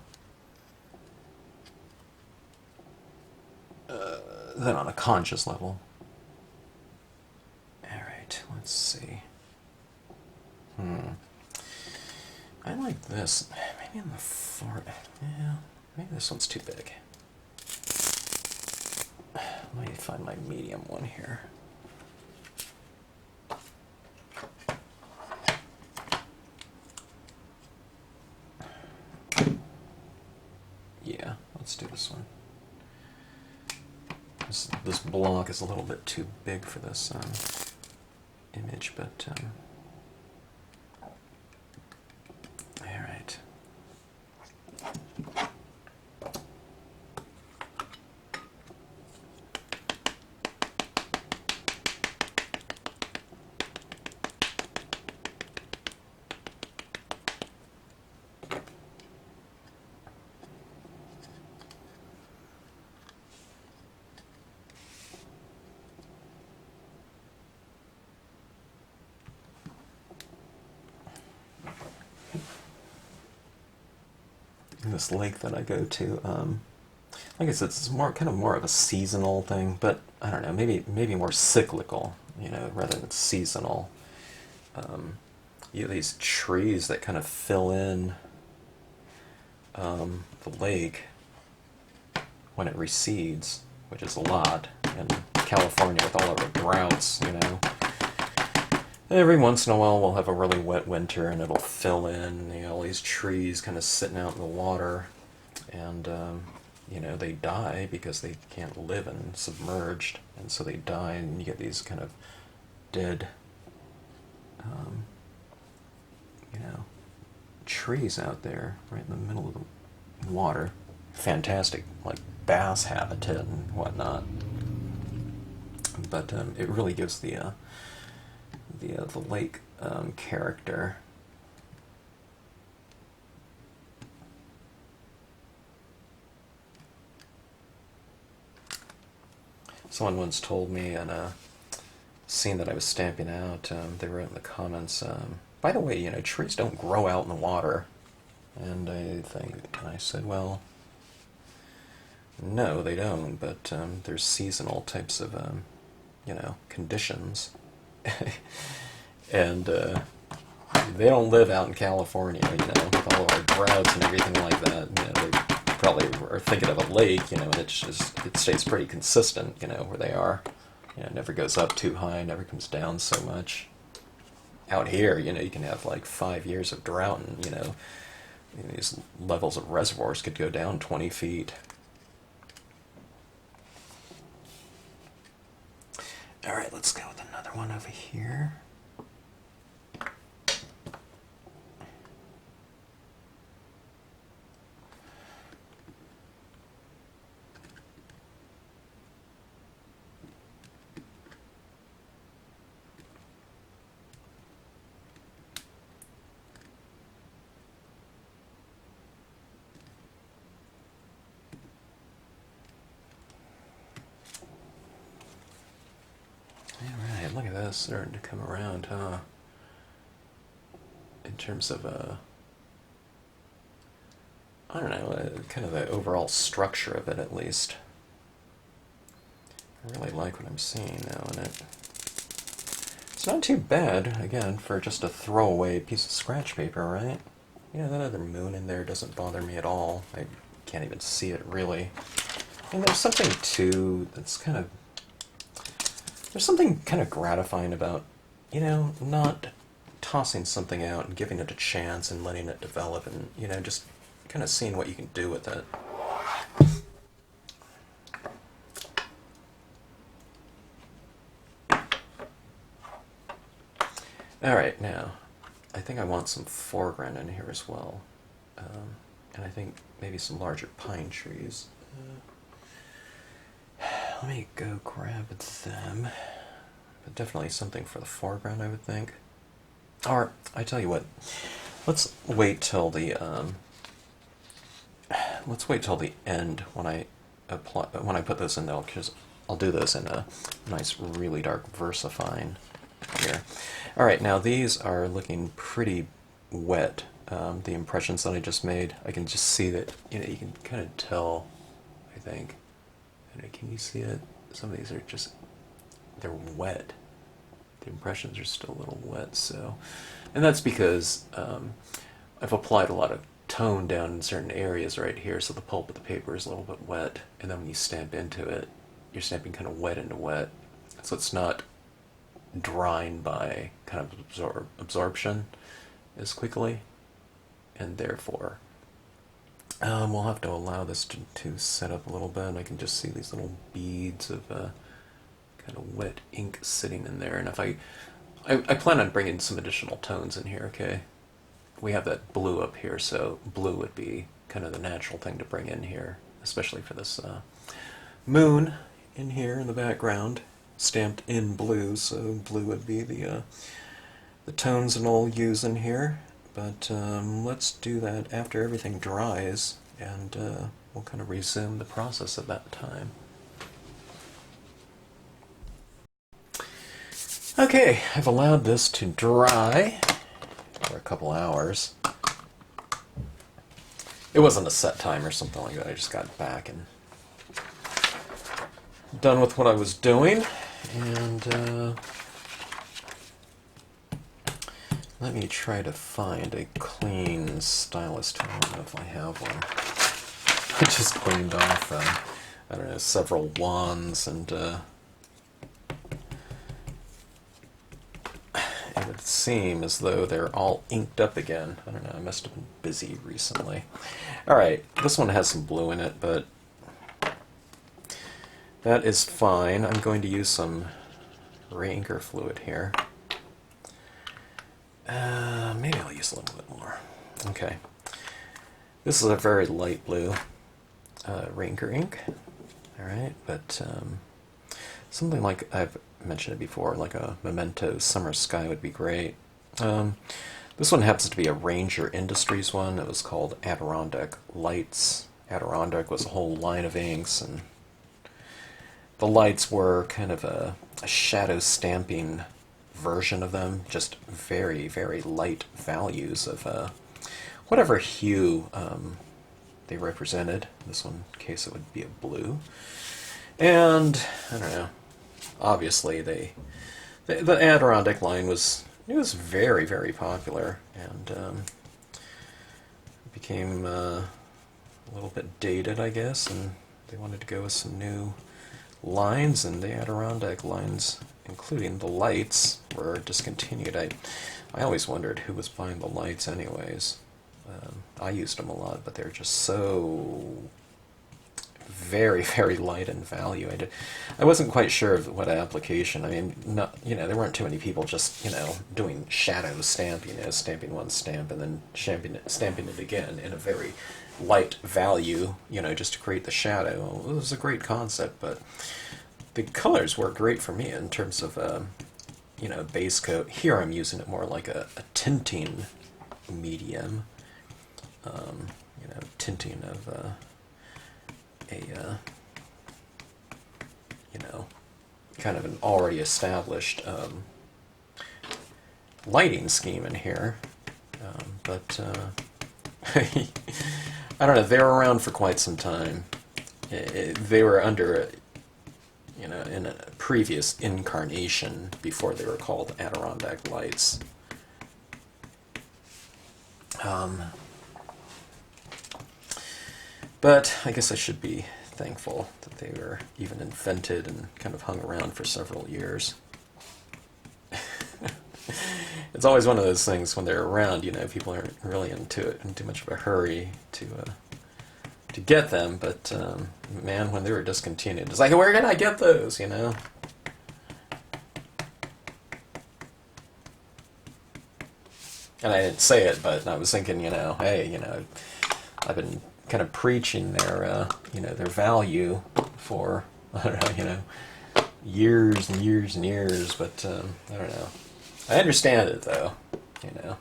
than on a conscious level. Alright, let's see. I like this. Maybe on the far... Yeah, maybe this one's too big. Let me find my medium one here. Yeah, let's do this one. This block is a little bit too big for this image, but all right. This lake that I go to, like I said, it's more kind of more of a seasonal thing, but I don't know, maybe more cyclical, you know, rather than seasonal. You have these trees that kind of fill in the lake when it recedes, which is a lot in California with all of our droughts, you know. Every once in a while we'll have a really wet winter and it'll fill in, you know, all these trees kind of sitting out in the water, and you know, they die because they can't live in submerged, and so they die, and you get these kind of dead you know, trees out there right in the middle of the water. Fantastic, like bass habitat and whatnot, but it really gives the lake character. Someone once told me in a scene that I was stamping out, they wrote in the comments, by the way, you know, trees don't grow out in the water. And I said, well, no, they don't, but there's seasonal types of, you know, conditions. And they don't live out in California, with all of our droughts and everything like that. They probably are thinking of a lake, and it stays pretty consistent, where they are. It never goes up too high, never comes down so much. Out here, you can have like 5 years of drought, and these levels of reservoirs could go down 20 feet. All right, let's go with another one over here. Alright, look at this starting to come around, huh? In terms of, I don't know, kind of the overall structure of it, at least. I really like what I'm seeing now in it. It's not too bad, again, for just a throwaway piece of scratch paper, right? That other moon in there doesn't bother me at all. I can't even see it, really. And there's something, too, that's kind of... There's something kind of gratifying about, not tossing something out and giving it a chance and letting it develop and, just kind of seeing what you can do with it. Alright, now, I think I want some foreground in here as well. And I think maybe some larger pine trees. Let me go grab them. But definitely something for the foreground, I would think. Or, I tell you what, let's wait till the end when I put this in, though, because I'll do this in a nice, really dark VersaFine here. All right, now these are looking pretty wet. The impressions that I just made, I can just see that. You can kind of tell, I think. Can you see it? Some of these are just, they're wet. The impressions are still a little wet, so. And that's because I've applied a lot of tone down in certain areas right here, so the pulp of the paper is a little bit wet, and then when you stamp into it, you're stamping kind of wet into wet. So it's not drying by kind of absorption as quickly, and therefore we'll have to allow this to set up a little bit. I can just see these little beads of kind of wet ink sitting in there. And if I plan on bringing some additional tones in here, okay? We have that blue up here, so blue would be kind of the natural thing to bring in here, especially for this moon in here in the background, stamped in blue, so blue would be the tones that I'll use in here. But let's do that after everything dries, and we'll kind of resume the process at that time. Okay, I've allowed this to dry for a couple hours. It wasn't a set time or something like that. I just got back and done with what I was doing, and let me try to find a clean stylus tool. I don't know if I have one. I just cleaned off, I don't know, several wands, and it would seem as though they're all inked up again. I don't know, I must have been busy recently. Alright, this one has some blue in it, but that is fine. I'm going to use some reinker fluid here. Maybe I'll use a little bit more. Okay. This is a very light blue reinker ink. Alright, but something like I've mentioned it before, like a Memento Summer Sky would be great. This one happens to be a Ranger Industries one. It was called Adirondack Lights. Adirondack was a whole line of inks, and the lights were kind of a shadow stamping version of them, just very, very light values of whatever hue they represented. In this one case it would be a blue. And, I don't know, obviously the Adirondack line was It was very, very popular, and became a little bit dated, I guess, and they wanted to go with some new lines, and the Adirondack lines, including the lights, were discontinued. I always wondered who was buying the lights anyways. I used them a lot, but they're just so very, very light in value. I wasn't quite sure of what application. I mean, not, there weren't too many people just, doing shadow stamping, stamping one stamp and then stamping it again in a very light value, just to create the shadow. It was a great concept, but the colors work great for me in terms of, base coat. Here I'm using it more like a tinting medium, tinting of kind of an already established lighting scheme in here. But I don't know, they were around for quite some time. They were under, in a previous incarnation before they were called Adirondack lights. But I guess I should be thankful that they were even invented and kind of hung around for several years. It's always one of those things when they're around, people aren't really into it in too much of a hurry to get them, but man, when they were discontinued, it's like, where can I get those, And I didn't say it, but I was thinking, hey, I've been kind of preaching their, their value for, I don't know, years and years and years, but I don't know. I understand it, though, I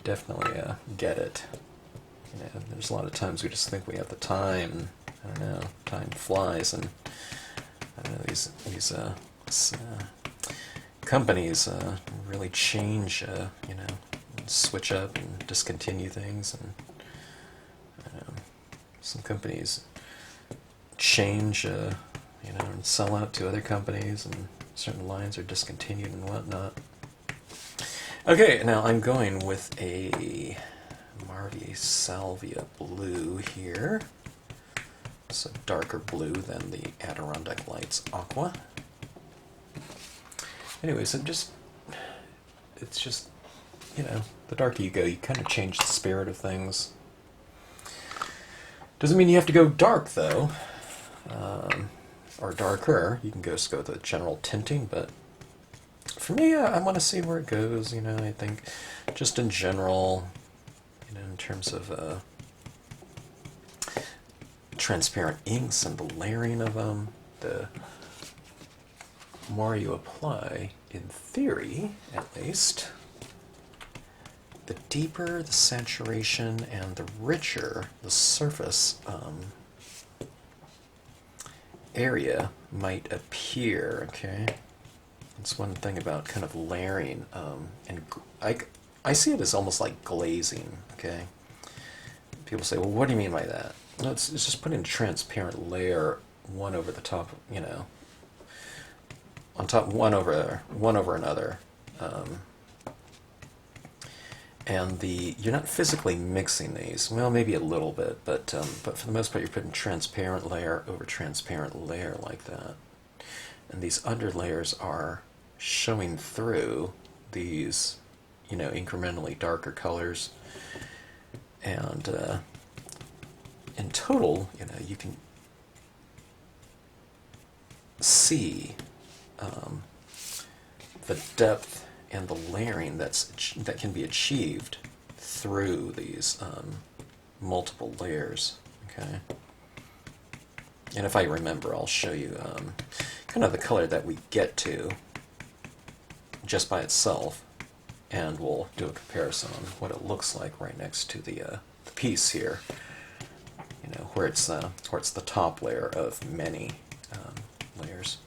definitely get it. There's a lot of times we just think we have the time, and I don't know, time flies, and I don't know, these companies really change, switch up and discontinue things, and some companies change, and sell out to other companies, and certain lines are discontinued and whatnot. Okay, now I'm going with a Marvie Salvia blue here. It's a darker blue than the Adirondack Lights Aqua. Anyways, it's just, the darker you go, you kind of change the spirit of things. Doesn't mean you have to go dark, though, or darker. You can just go with the general tinting, but for me, I want to see where it goes, I think just in general, in terms of transparent inks and the layering of them, the more you apply, in theory, at least, the deeper the saturation and the richer the surface area might appear, okay? That's one thing about kind of layering, and I see it as almost like glazing, okay? People say, well, what do you mean by that? No, it's just putting a transparent layer one over the top, on top one over another. And you're not physically mixing these. Well, maybe a little bit, but for the most part, you're putting transparent layer over transparent layer like that. And these underlayers are showing through these, incrementally darker colors. And in total, you can see the depth and the layering that can be achieved through these multiple layers. Okay, and if I remember, I'll show you kind of the color that we get to just by itself, and we'll do a comparison on what it looks like right next to the piece here. Where it's the top layer of many layers.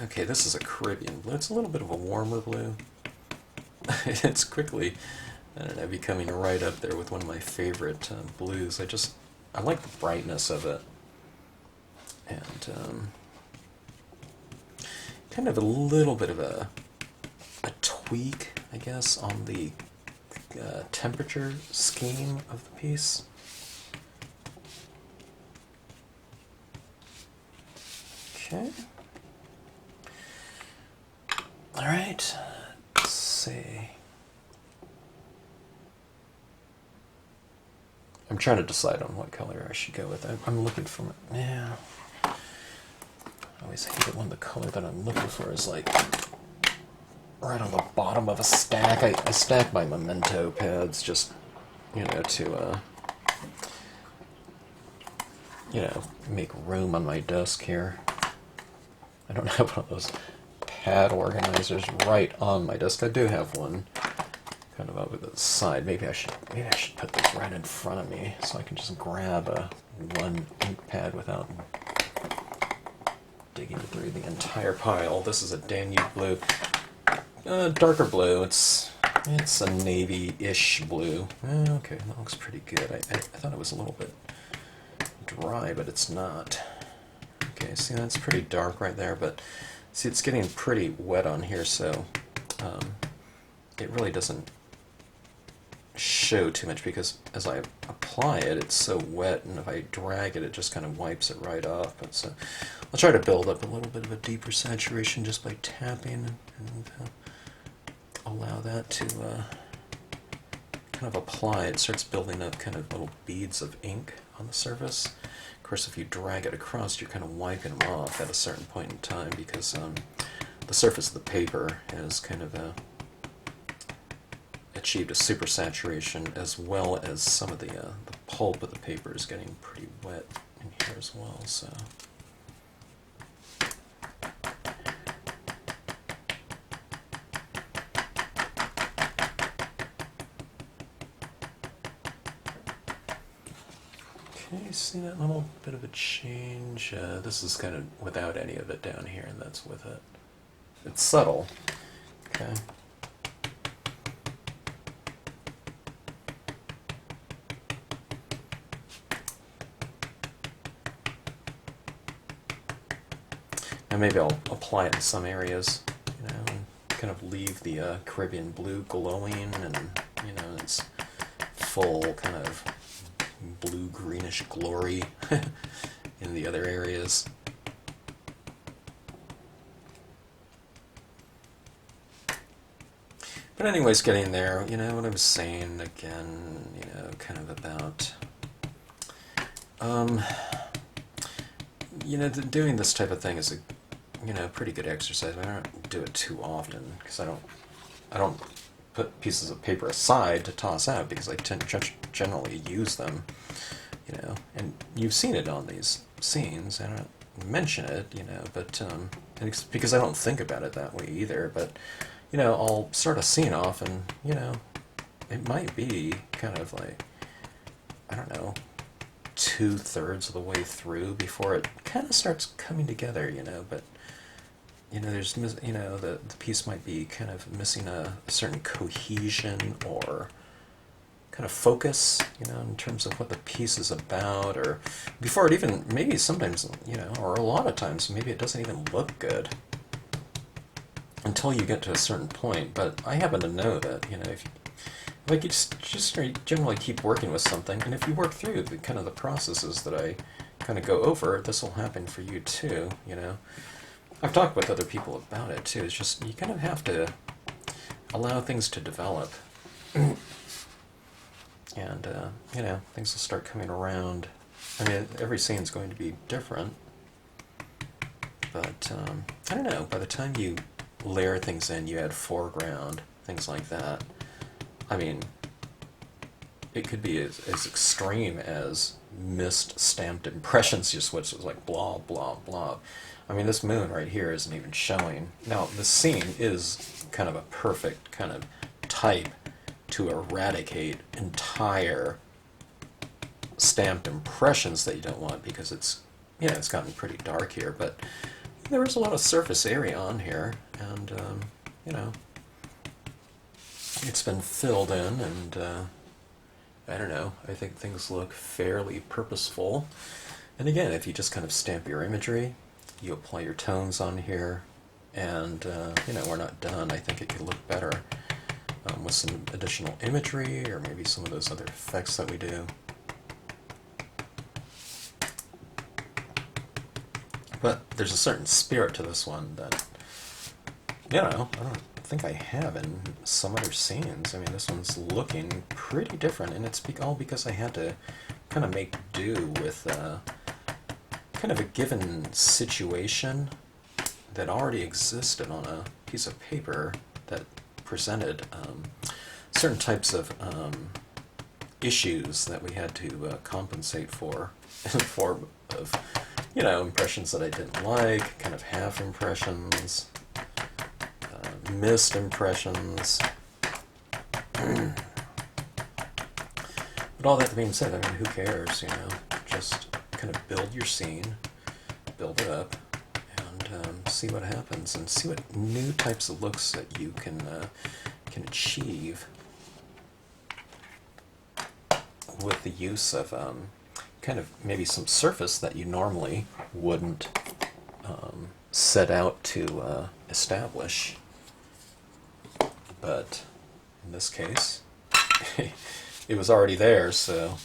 Okay, this is a Caribbean blue. It's a little bit of a warmer blue. It's quickly, I don't know, becoming right up there with one of my favorite blues. I like the brightness of it. And kind of a little bit of a tweak, I guess, on the temperature scheme of the piece. Okay. All right. Let's see. I'm trying to decide on what color I should go with. I'm looking for, yeah. I always hate it when the color that I'm looking for is like right on the bottom of a stack. I stack my memento pads just, to, make room on my desk here. I don't have one of those pad organizers right on my desk. I do have one kind of over the side. Maybe I should put this right in front of me so I can just grab one ink pad without digging through the entire pile. This is a Danube blue, darker blue. It's a navy-ish blue. Okay, that looks pretty good. I thought it was a little bit dry, but it's not. Okay, see, that's pretty dark right there, but see, it's getting pretty wet on here, so it really doesn't show too much because as I apply it, it's so wet, and if I drag it, it just kind of wipes it right off. But so I'll try to build up a little bit of a deeper saturation just by tapping and allow that to kind of apply. It starts building up kind of little beads of ink on the surface. Of course, if you drag it across, you're kind of wiping them off at a certain point in time because the surface of the paper has kind of achieved a super saturation, as well as some of the pulp of the paper is getting pretty wet in here as well. So. Okay, see that little bit of a change? This is kind of without any of it down here, and that's with it. It's subtle. Okay. And maybe I'll apply it in some areas, and kind of leave the Caribbean blue glowing, and it's full kind of blue-greenish glory in the other areas. But anyways, getting there, what I was saying again, kind of about, doing this type of thing is a, pretty good exercise. I don't do it too often because I don't put pieces of paper aside to toss out because I tend to generally use them, and you've seen it on these scenes. I don't mention it, but it's because I don't think about it that way either. But I'll start a scene off, and it might be kind of like, I don't know, 2/3 of the way through before it kind of starts coming together, but there's, the piece might be kind of missing a certain cohesion or kind of focus, in terms of what the piece is about, or before it even, maybe sometimes, or a lot of times, maybe it doesn't even look good until you get to a certain point. But I happen to know that, if you just generally keep working with something, and if you work through the kind of the processes that I kind of go over, this will happen for you too, I've talked with other people about it too. It's just, you kind of have to allow things to develop. And, things will start coming around. I mean, every scene's going to be different. But, I don't know, by the time you layer things in, you add foreground, things like that. I mean, it could be as extreme as mist stamped impressions, just which was like blah, blah, blah. I mean, this moon right here isn't even showing. Now, the scene is kind of a perfect kind of type to eradicate entire stamped impressions that you don't want, because it's gotten pretty dark here, but there is a lot of surface area on here, and it's been filled in, and I don't know, I think things look fairly purposeful. And again, if you just kind of stamp your imagery, you apply your tones on here, And, you know, we're not done. I think it could look better with some additional imagery or maybe some of those other effects that we do. But there's a certain spirit to this one that, you know, I don't think I have in some other scenes. I mean, this one's looking pretty different, and it's all because I had to kind of make do with kind of a given situation that already existed on a piece of paper that presented certain types of issues that we had to compensate for in the form of, you know, impressions that I didn't like, kind of half impressions, missed impressions. But all that being said, I mean, who cares, you know? Just kind of build your scene, build it up, and see what happens, and see what new types of looks that you can achieve with the use of kind of maybe some surface that you normally wouldn't set out to establish. But in this case, it was already there, so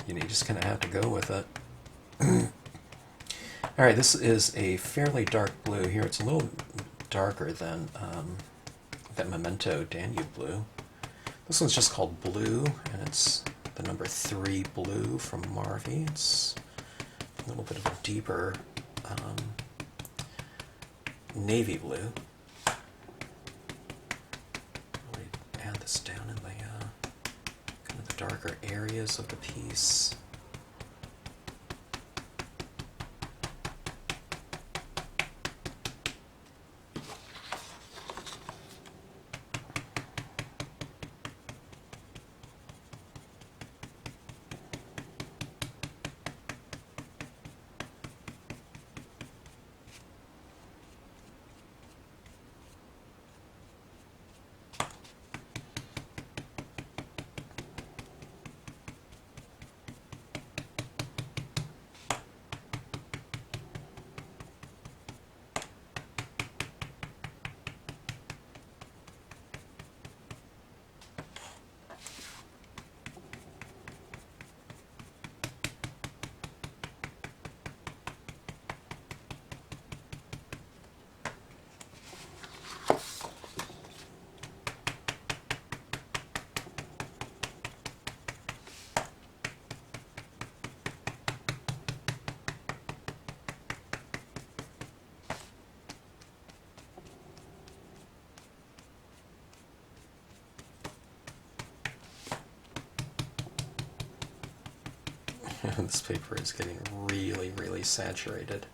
you know, you just kind of have to go with it. All right, this is a fairly dark blue here. It's a little darker than that Memento Danube blue. This one's just called Blue, and it's the number 3 blue from Marvy. It's a little bit of a deeper navy blue. Really add this down in the kind of the darker areas of the piece. This paper is getting really, really saturated.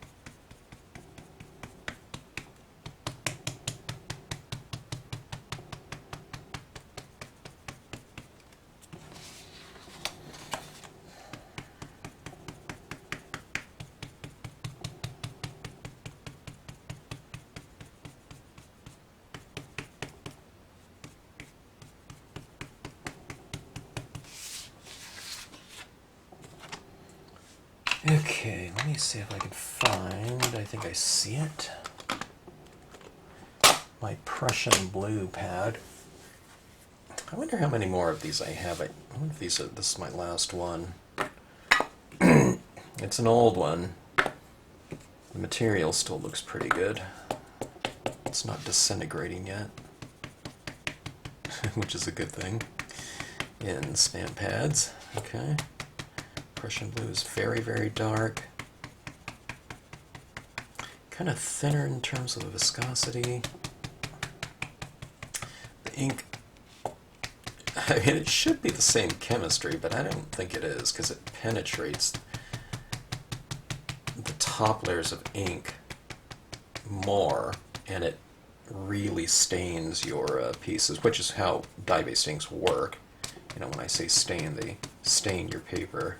Okay, let me see if I can find, I think I see it, my Prussian blue pad. I wonder how many more of these I have. I wonder if this is my last one. It's an old one. The material still looks pretty good. It's not disintegrating yet, which is a good thing in stamp pads. Okay. Prussian blue is very, very dark. Kind of thinner in terms of the viscosity. The ink, I mean, it should be the same chemistry, but I don't think it is, because it penetrates the top layers of ink more, and it really stains your pieces, which is how dye-based inks work. You know, when I say stain, they stain your paper.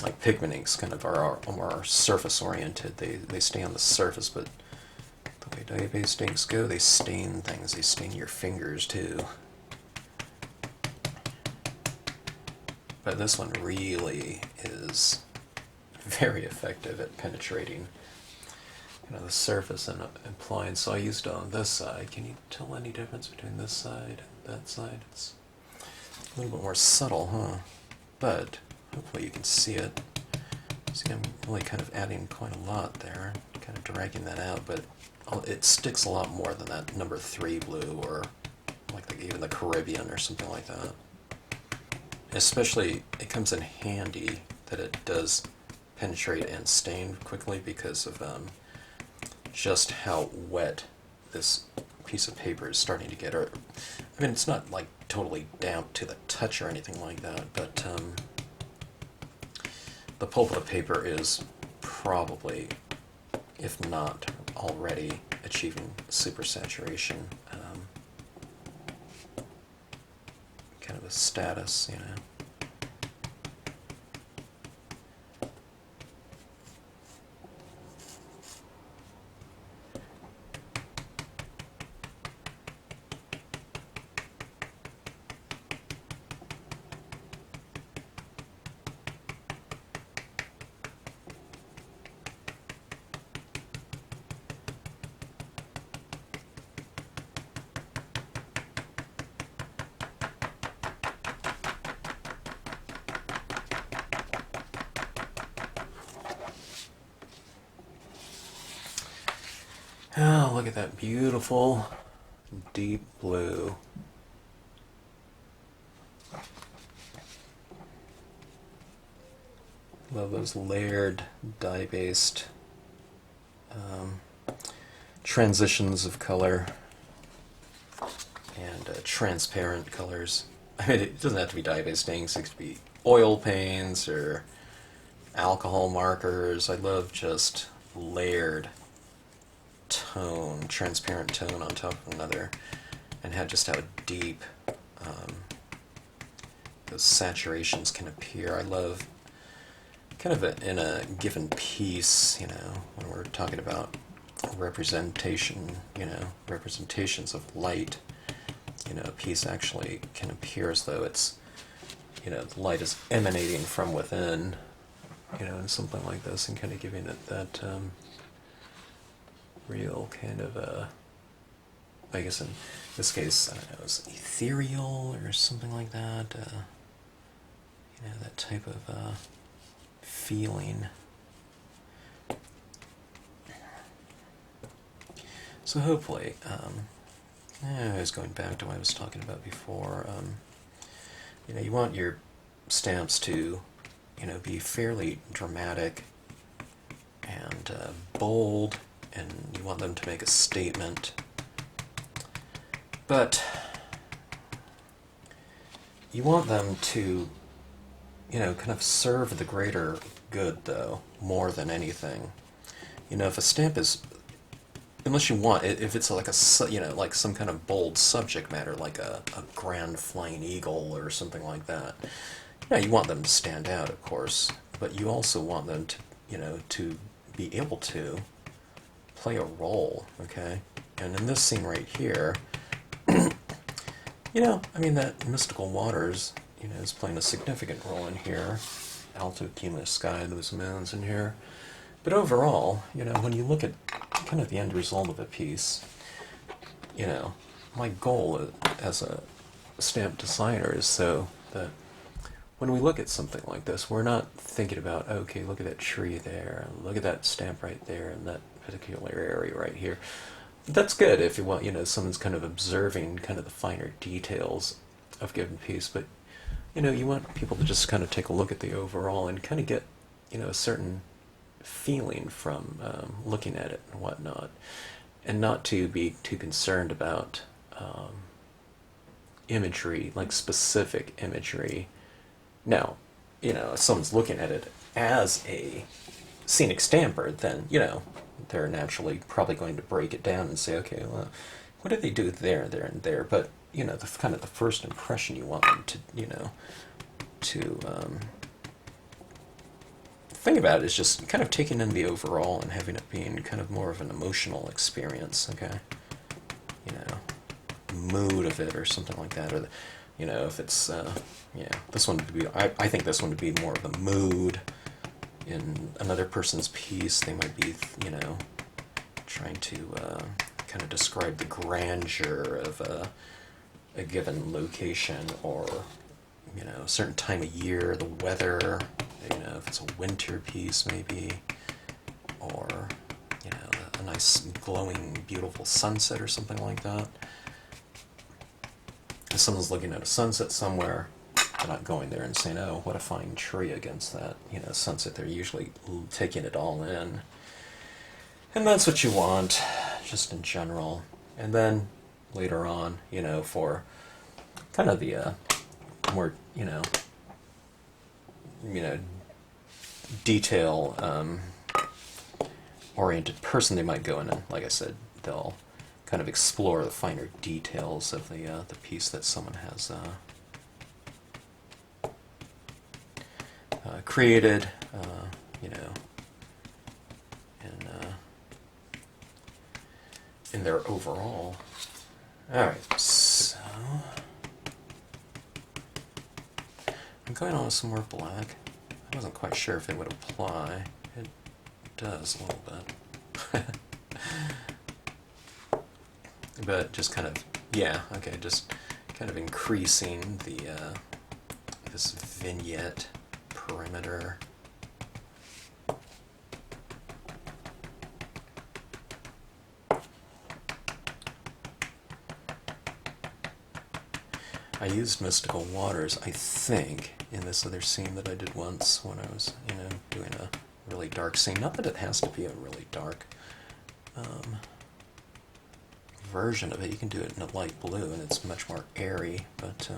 Like pigment inks kind of are more surface oriented. They stay on the surface, but the way dye-based inks go, they stain things. They stain your fingers too. But this one really is very effective at penetrating the surface and applying. So I used it on this side. Can you tell any difference between this side and that side? It's a little bit more subtle, huh? But hopefully you can see it. See, I'm really kind of adding quite a lot there, kind of dragging that out, but it sticks a lot more than that number 3 blue or like even the Caribbean or something like that. Especially, it comes in handy that it does penetrate and stain quickly because of just how wet this piece of paper is starting to get. Or, I mean, it's not like totally damp to the touch or anything like that, but the pulp of the paper is probably, if not already, achieving supersaturation, kind of a status, you know. Oh, look at that beautiful deep blue. Love those layered dye-based transitions of color and transparent colors. I mean, it doesn't have to be dye-based things. It could be oil paints or alcohol markers. I love just layered tone, transparent tone on top of another, and just how deep those saturations can appear. I love kind of in a given piece, you know, when we're talking about representation, you know, representations of light, you know, a piece actually can appear as though it's, you know, the light is emanating from within, you know, in something like this, and kind of giving it that real kind of I guess in this case, I don't know, it's ethereal or something like that, you know, that type of feeling. So hopefully, I was going back to what I was talking about before, you know, you want your stamps to, you know, be fairly dramatic and bold, and you want them to make a statement, but you want them to, you know, kind of serve the greater good, though, more than anything. You know, if a stamp is, unless you want, if it's like a, you know, like some kind of bold subject matter, like a grand flying eagle or something like that, yeah, you want them to stand out, of course, but you also want them to, you know, to be able to play a role, okay? And in this scene right here, you know, I mean, that mystical waters, you know, is playing a significant role in here. Alto cumulus sky, those moons in here. But overall, you know, when you look at kind of the end result of a piece, you know, my goal as a stamp designer is so that when we look at something like this, we're not thinking about, okay, look at that tree there, look at that stamp right there, and that particular area right here. That's good if you want, you know, someone's kind of observing kind of the finer details of a given piece, but, you know, you want people to just kind of take a look at the overall and kind of get, you know, a certain feeling from looking at it and whatnot, and not to be too concerned about imagery, like specific imagery. Now, you know, if someone's looking at it as a scenic stamper, then, you know, they're naturally probably going to break it down and say, okay, well, what did they do there, there, and there? But, you know, the kind of the first impression you want them to, you know, to think about it is just kind of taking in the overall and having it being kind of more of an emotional experience, okay? You know, mood of it or something like that, or the, you know, if it's, yeah, this one would be, I think this one would be more of the mood. In another person's piece, they might be, you know, trying to kind of describe the grandeur of a given location, or a certain time of year, the weather, if it's a winter piece maybe, or a nice glowing beautiful sunset or something like that. If someone's looking at a sunset somewhere, they're not going there and saying, oh, what a fine tree against that sunset. They're usually taking it all in. And that's what you want, just in general. And then later on, for kind of the more, detail oriented person, they might go in and, like I said, they'll kind of explore the finer details of the piece that someone has created, in their overall. All right, so I'm going on with some more black. I wasn't quite sure if it would apply. It does a little bit. But just kind of, just kind of increasing the this vignette perimeter. I used Mystical Waters, I think, in this other scene that I did once when I was, doing a really dark scene. Not that it has to be a really dark version of it. You can do it in a light blue, and it's much more airy. But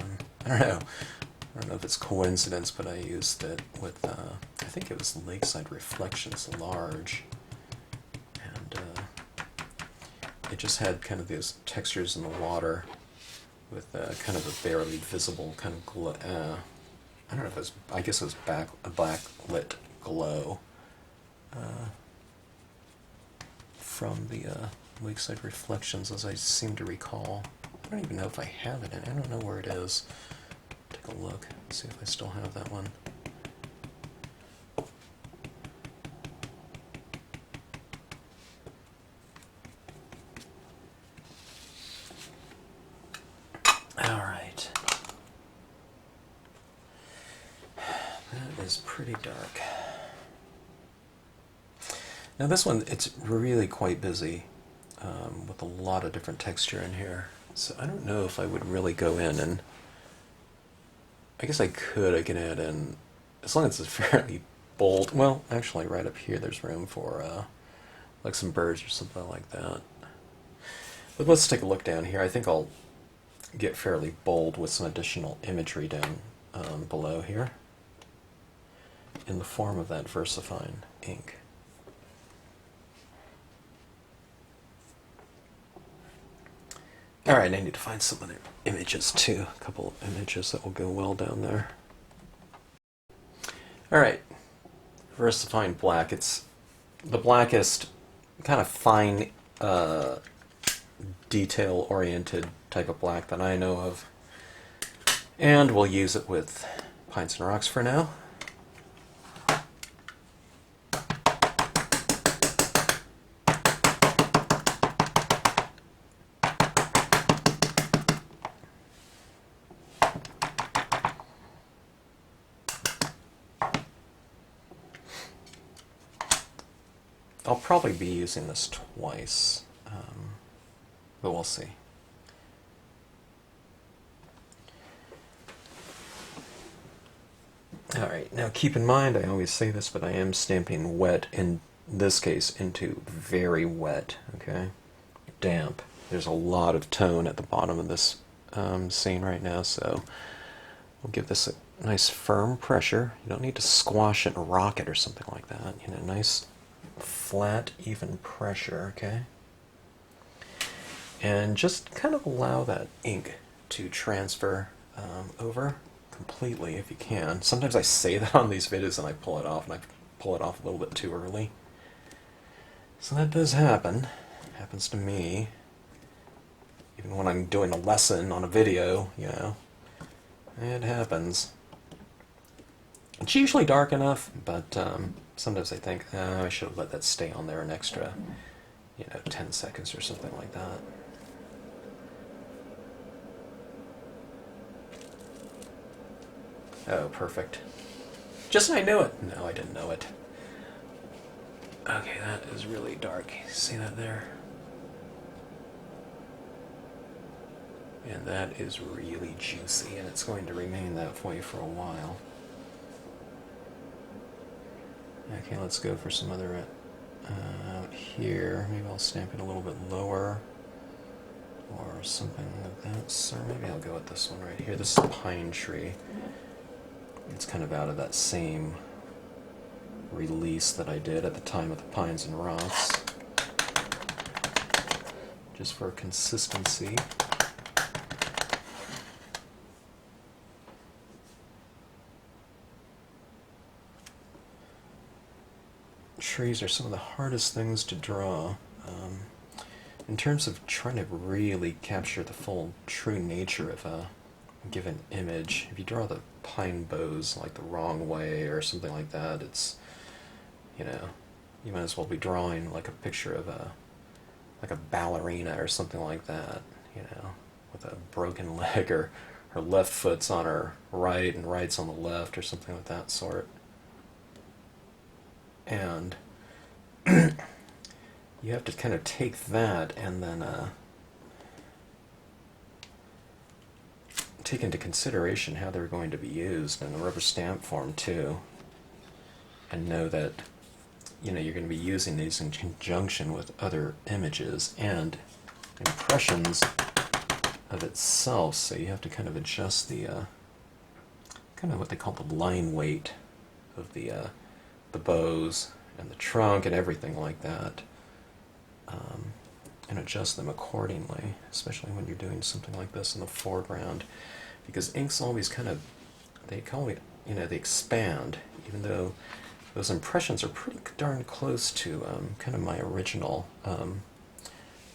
I don't know. I don't know if it's coincidence, but I used it with, I think it was Lakeside Reflections Large, and it just had kind of those textures in the water with kind of a barely visible kind of glow. I don't know if it was, I guess it was a backlit glow from the Lakeside Reflections, as I seem to recall. I don't even know if I have it in. I don't know where it is. Take a look, see if I still have that one. All right. That is pretty dark. Now this one, it's really quite busy with a lot of different texture in here. So I don't know if I would really go in and, I guess I could. I can add in, as long as it's fairly bold. Well, actually, right up here, there's room for like some birds or something like that. But let's take a look down here. I think I'll get fairly bold with some additional imagery down below here in the form of that VersaFine ink. All right, I need to find some other images too. A couple of images that will go well down there. All right, VersaFine black. It's the blackest kind of fine, detail-oriented type of black that I know of. And we'll use it with Pints and Rocks for now. I'll probably be using this twice, but we'll see. Alright, now keep in mind, I always say this, but I am stamping wet, in this case, into very wet, okay? Damp. There's a lot of tone at the bottom of this scene right now, so we'll give this a nice firm pressure. You don't need to squash it and rock it or something like that. Nice flat, even pressure, okay? And just kind of allow that ink to transfer over completely if you can. Sometimes I say that on these videos and I pull it off, and I pull it off a little bit too early. So that does happen. Happens to me. Even when I'm doing a lesson on a video, it happens. It's usually dark enough, but sometimes I think, I should have let that stay on there an extra 10 seconds or something like that. Oh, perfect. Just when I knew it. No, I didn't know it. Okay, that is really dark. See that there? And that is really juicy, and it's going to remain that way for a while. Okay, let's go for some other out here. Maybe I'll stamp it a little bit lower, or something like that. So maybe I'll go with this one right here. This is a pine tree. It's kind of out of that same release that I did at the time with the pines and rocks, just for consistency. Trees are some of the hardest things to draw. In terms of trying to really capture the full true nature of a given image, if you draw the pine boughs like the wrong way or something like that, it's, you might as well be drawing like a picture of like a ballerina or something like that, with a broken leg, or her left foot's on her right and right's on the left or something like that sort. And you have to kind of take that and then take into consideration how they're going to be used in the rubber stamp form too, and know that you're going to be using these in conjunction with other images and impressions of itself, so you have to kind of adjust the kind of what they call the line weight of the bows and the trunk and everything like that, and adjust them accordingly, especially when you're doing something like this in the foreground, because inks always they expand, even though those impressions are pretty darn close to kind of my original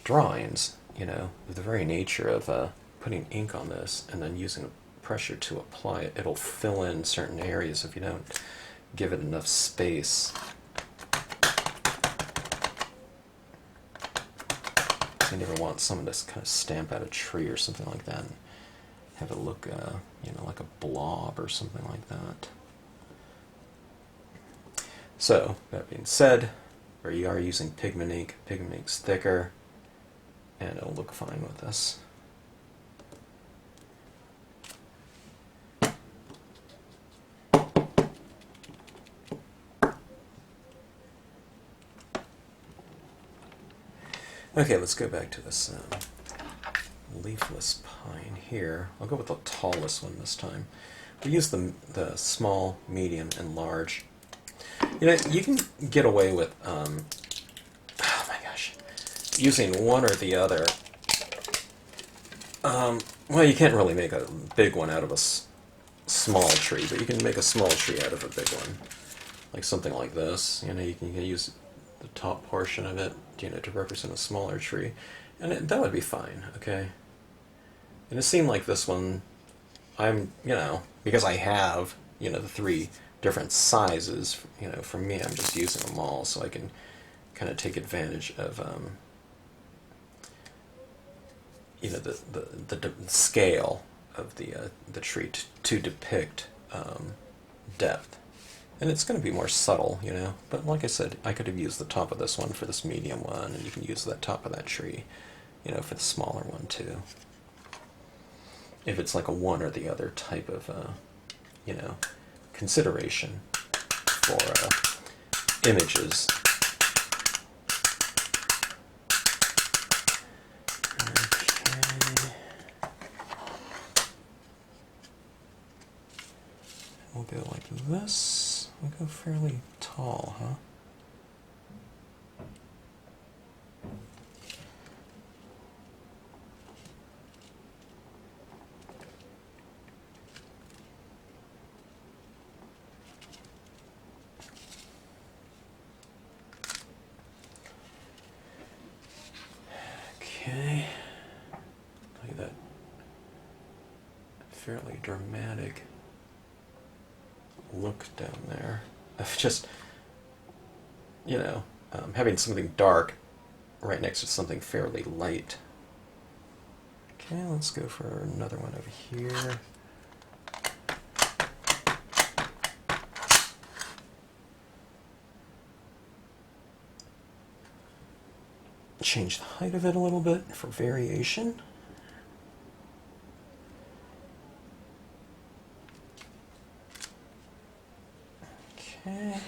drawings, the very nature of putting ink on this and then using pressure to apply it. It'll fill in certain areas if you don't give it enough space. You never want someone to kind of stamp out a tree or something like that and have it look, like a blob or something like that. So, that being said, where you are using pigment ink's thicker, and it'll look fine with this. Okay, let's go back to this leafless pine here. I'll go with the tallest one this time. We use the small, medium, and large. You can get away with, oh my gosh, using one or the other. Well, you can't really make a big one out of a small tree, but you can make a small tree out of a big one. Like something like this. You can use the top portion of it, to represent a smaller tree, and that would be fine, okay? And it seemed like this one, because I have, the three different sizes, for me, I'm just using them all, so I can kind of take advantage of, the scale of the tree to depict depth. And it's going to be more subtle, but like I said, I could have used the top of this one for this medium one, and you can use the top of that tree, for the smaller one too. If it's like a one or the other type of, consideration for images. Okay. We'll go like this. We'll go fairly tall, huh? Okay. Look at that fairly dramatic look down there of just, having something dark right next to something fairly light. Okay, let's go for another one over here. Change the height of it a little bit for variation. Okay,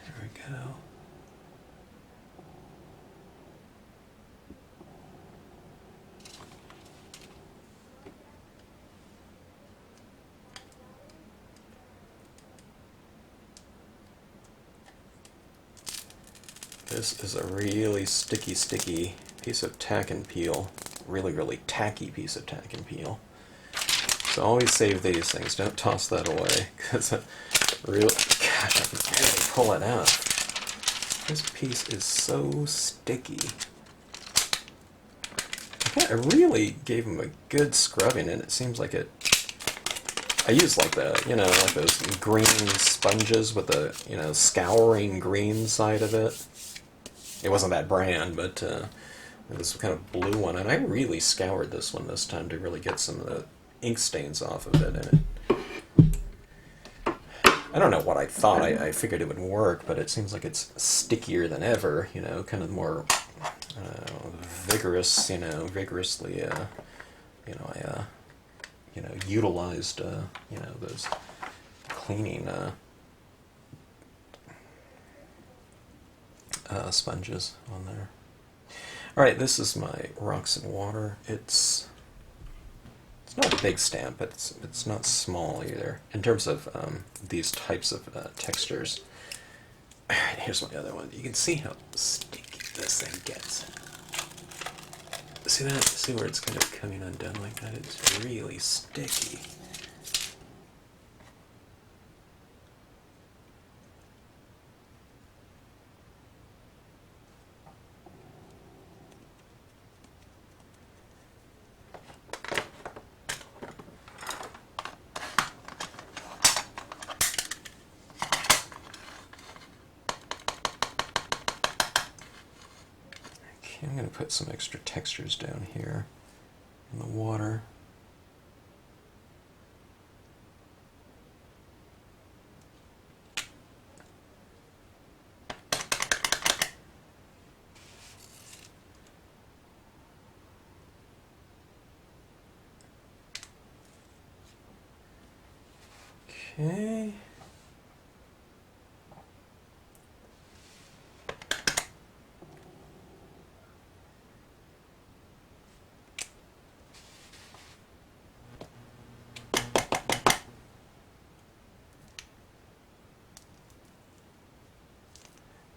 there we go. This is a really sticky piece of tack and peel. Really tacky piece of tack and peel. So always save these things. Don't toss that away, because real, gosh, I can barely pull it out. This piece is so sticky. I really gave them a good scrubbing, and it seems like it. I use like the, you know, like those green sponges with the, you know, scouring green side of it. It wasn't that brand, but it was kind of blue one, and I really scoured this one this time to really get some of the ink stains off of it. And I don't know what I thought. I figured it would work, but it seems like it's stickier than ever. You know, kind of more vigorous. You know, vigorously. Utilized. Those cleaning. Sponges on there. Alright, this is my Rocks and Water. It's not a big stamp, but it's not small either. In terms of these types of textures. Alright, here's my other one. You can see how sticky this thing gets. See that? See where it's kind of coming undone like that? It's really sticky. I'm going to put some extra textures down here in the water. Okay.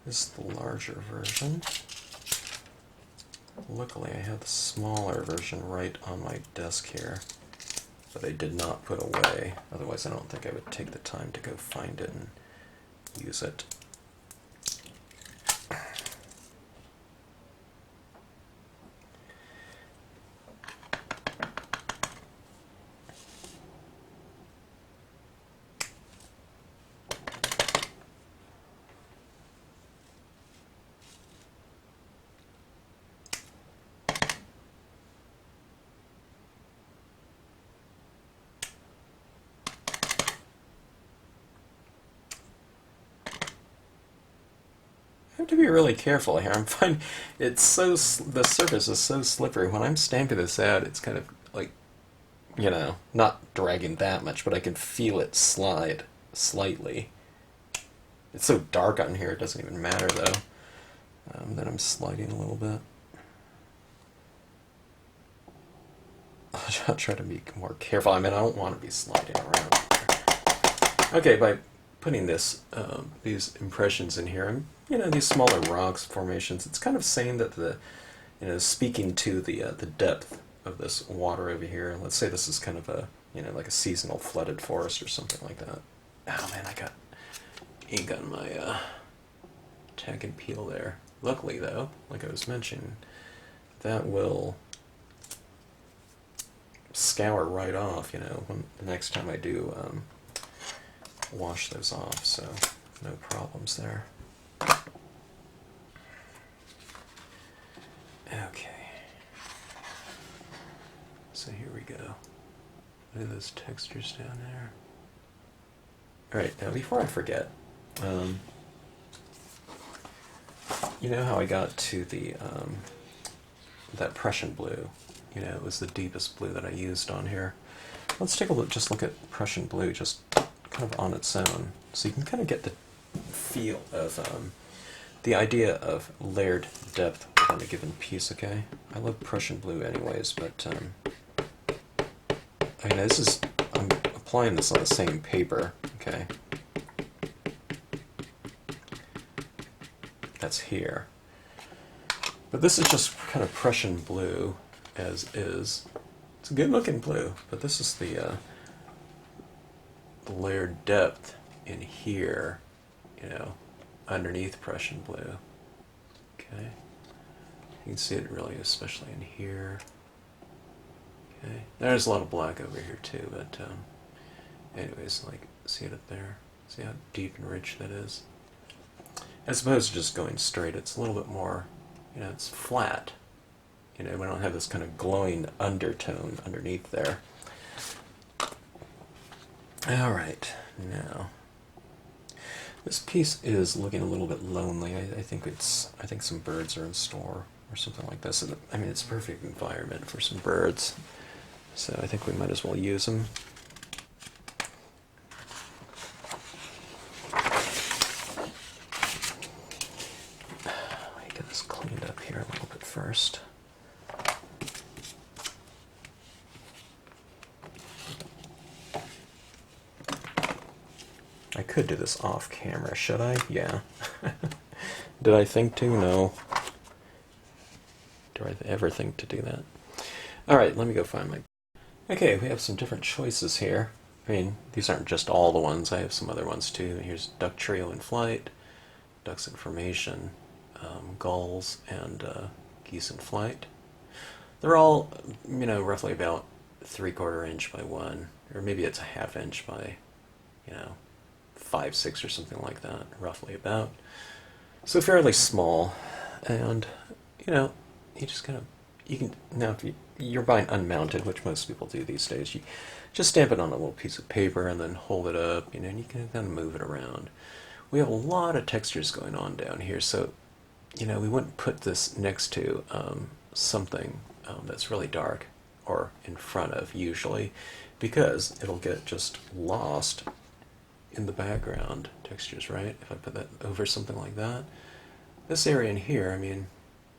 This is the larger version. Luckily I have the smaller version right on my desk here, but I did not put away. Otherwise I don't think I would take the time to go find it and use it. I have to be really careful here. I'm finding it's so the surface is so slippery. When I'm stamping this out, it's kind of like, you know, not dragging that much, but I can feel it slide slightly. It's so dark on here, it doesn't even matter though. Then I'm sliding a little bit. I'll try to be more careful. I mean, I don't want to be sliding around. Okay, by putting this these impressions in here, these smaller rocks formations, it's kind of saying that speaking to the depth of this water over here. Let's say this is kind of a, like a seasonal flooded forest or something like that. Oh man, I got ink on my tack and peel there. Luckily though, like I was mentioning, that will scour right off, when the next time I do wash those off, so no problems there. we go. Look at those textures down there. Alright, now before I forget, you know how I got to the that Prussian blue? You know, it was the deepest blue that I used on here. Let's take a look, just look at Prussian blue just kind of on its own. So you can kind of get the feel of the idea of layered depth on a given piece, okay? I love Prussian blue anyways, but I mean, I'm applying this on the same paper, okay? That's here. But this is just kind of Prussian blue as is. It's a good looking blue, but this is the layered depth in here, you know, underneath Prussian blue. Okay, you can see it really, especially in here. Okay, there's a lot of black over here too, but anyways, like, see it up there? See how deep and rich that is? As opposed to just going straight, it's a little bit more, you know, it's flat. You know, we don't have this kind of glowing undertone underneath there. All right, now this piece is looking a little bit lonely. I think some birds are in store or something like this. I mean, it's a perfect environment for some birds, so I think we might as well use them. Let me get this cleaned up here a little bit first. I could do this off camera, should I? Yeah. Did I think to? No. Do I ever think to do that? Alright, let me go find my... Okay, we have some different choices here. I mean, these aren't just all the ones, I have some other ones too. Here's duck trio in flight, ducks in formation, gulls, and geese in flight. They're all, you know, roughly about 3/4 inch by 1, or maybe it's a 1/2 inch by, you know, 5, 6 or something like that, roughly about. So fairly small, and you know, you just kind of, you can, now if you're buying unmounted, which most people do these days, you just stamp it on a little piece of paper and then hold it up, you know, and you can kind of move it around. We have a lot of textures going on down here, so, you know, we wouldn't put this next to something that's really dark, or in front of, usually, because it'll get just lost in the background textures, right? If I put that over something like that. This area in here, I mean,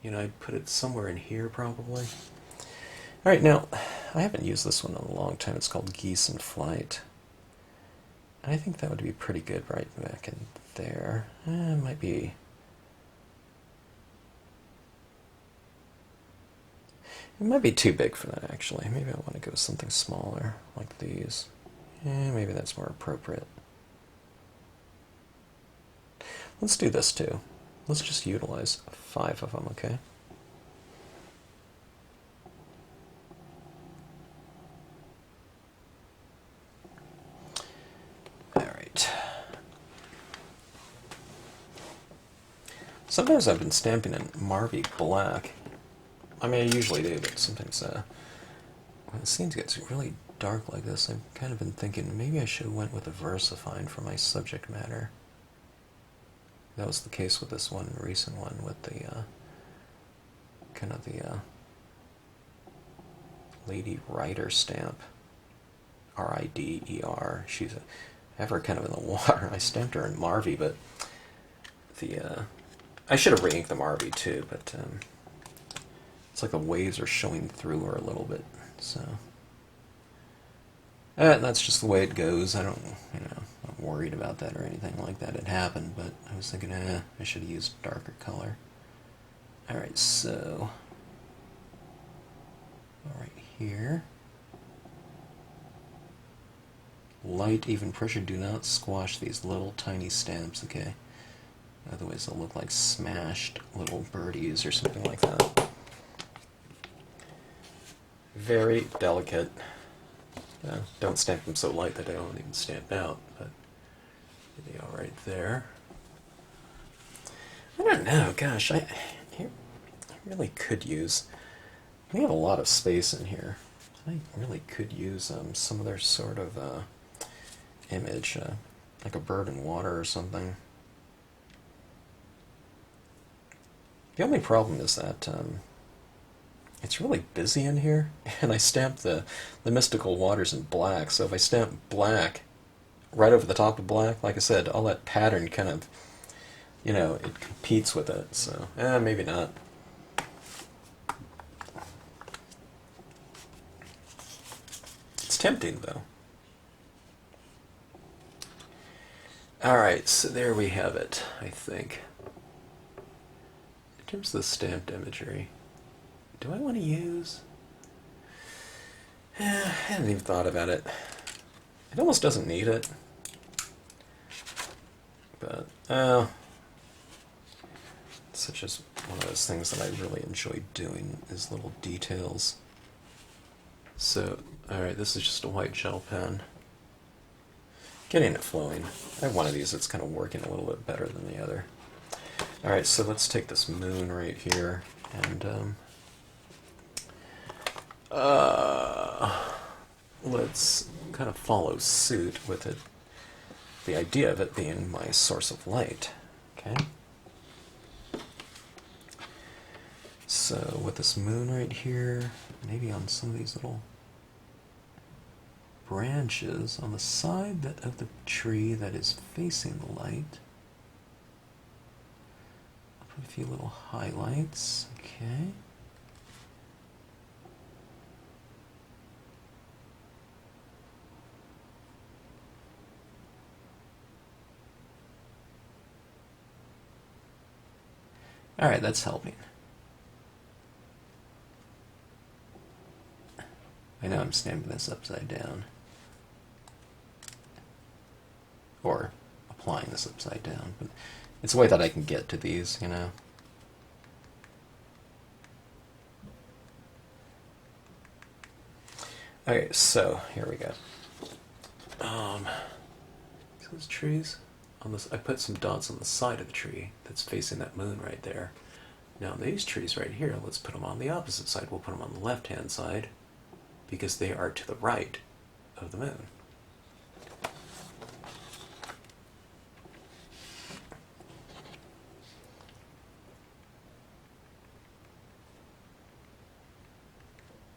you know, I'd put it somewhere in here probably. Alright, now, I haven't used this one in a long time. It's called Geese in Flight. And I think that would be pretty good right back in there. It might be... It might be too big for that, actually. Maybe I want to go with something smaller, like these. Maybe that's more appropriate. Let's do this too. Let's just utilize 5 of them, okay? Alright. Sometimes I've been stamping in Marvy black. I mean, I usually do, but sometimes when it seems to get really dark like this, I've kind of been thinking maybe I should have went with a VersaFine for my subject matter. That was the case with this one recent one with the kind of the Lady Rider stamp, R-I-D-E-R. She's ever kind of in the water. I stamped her in Marvy, but the I should have re-inked the Marvy too, but it's like the waves are showing through her a little bit, so that's just the way it goes. I don't, you know, I'm not worried about that or anything like that. It happened, but I was thinking, I should have used darker color. Alright, so right here. Light, even pressure. Do not squash these little tiny stamps, okay? Otherwise they'll look like smashed little birdies or something like that. Very delicate. Don't stamp them so light that they don't even stamp out, but they are right there. I don't know, gosh, I really could use... We have a lot of space in here. I really could use some other sort of image, like a bird in water or something. The only problem is that it's really busy in here, and I stamped the mystical waters in black, so if I stamp black right over the top of black, like I said, all that pattern kind of, it competes with it, so, maybe not. It's tempting, though. Alright, so there we have it, I think. In terms of the stamped imagery, do I want to use... I hadn't even thought about it. It almost doesn't need it. But, it's such as one of those things that I really enjoy doing, is little details. So, alright, this is just a white gel pen. Getting it flowing. I have one of these that's kind of working a little bit better than the other. Alright, so let's take this moon right here, and let's kind of follow suit with it. The idea of it being my source of light. Okay? So with this moon right here, maybe on some of these little branches on the side of the tree that is facing the light. I'll put a few little highlights. Okay. Alright, that's helping. I know I'm stamping this upside down. Or applying this upside down, but it's a way that I can get to these, Okay, so here we go. Those trees on this, I put some dots on the side of the tree that's facing that moon right there. Now these trees right here, let's put them on the opposite side. We'll put them on the left-hand side because they are to the right of the moon.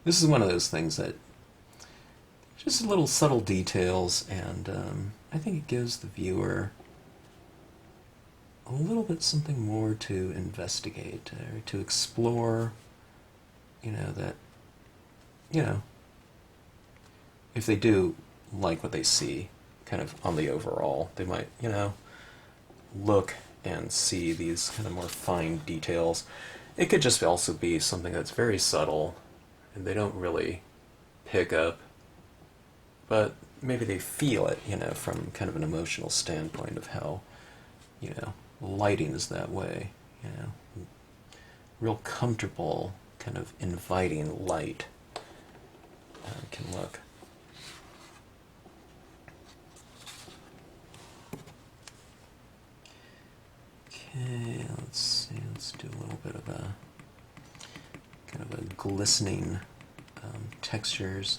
This is one of those things that just little subtle details, and I think it gives the viewer a little bit something more to investigate or to explore. If they do like what they see, kind of on the overall, they might, look and see these kind of more fine details. It could just also be something that's very subtle and they don't really pick up, but maybe they feel it, from kind of an emotional standpoint of how, lighting is that way, real comfortable, kind of inviting light can look. Okay, let's see, let's do a little bit of a kind of a glistening textures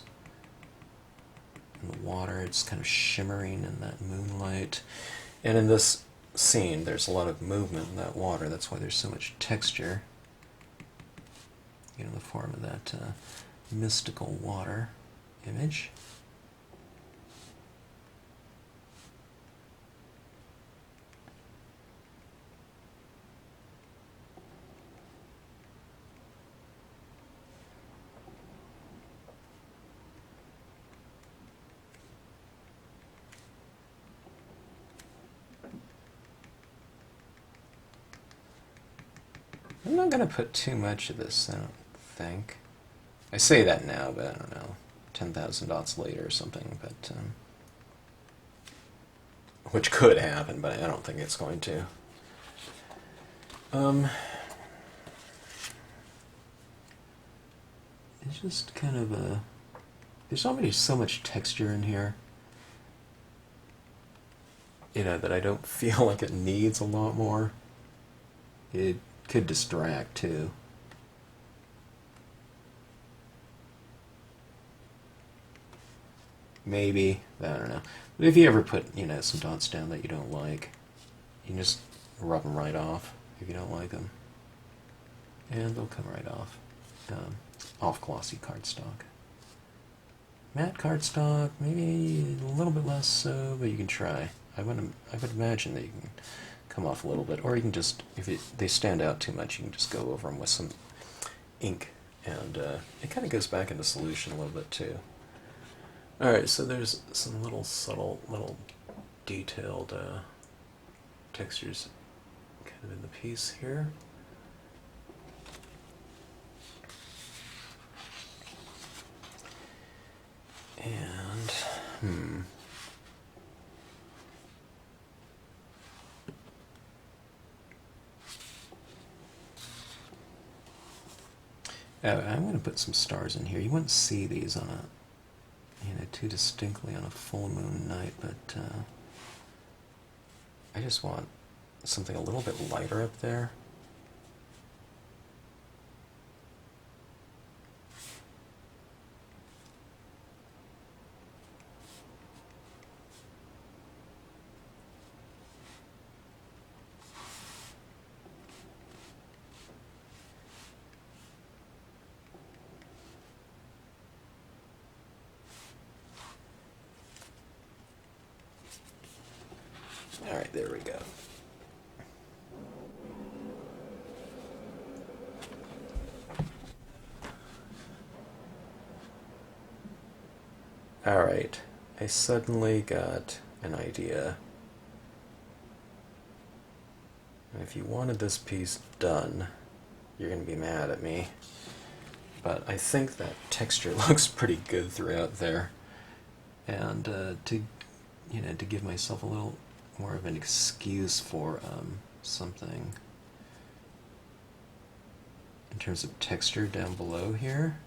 in the water. It's kind of shimmering in that moonlight. And in this scene, there's a lot of movement in that water. That's why there's so much texture. In the form of that mystical water image. I'm not going to put too much of this, I don't think. I say that now, but I don't know, 10,000 dots later or something, but which could happen, but I don't think it's going to. It's just kind of a... There's already so much texture in here, that I don't feel like it needs a lot more. It could distract, too. maybe, I don't know. But if you ever put, you know, some dots down that you don't like, you can just rub them right off if you don't like them. And they'll come right off. Off glossy cardstock. Matte cardstock, maybe a little bit less so, but you can try. I would imagine that you can come off a little bit, or you can just, if they stand out too much, you can just go over them with some ink, and it kind of goes back into solution a little bit too. Alright, so there's some little subtle, little detailed textures kind of in the piece here. And, I'm going to put some stars in here. You wouldn't see these on a, you know, too distinctly on a full moon night, but I just want something a little bit lighter up there. Alright, there we go. Alright, I suddenly got an idea. If you wanted this piece done, you're going to be mad at me. But I think that texture looks pretty good throughout there. And to give myself a little more of an excuse for something in terms of texture down below here,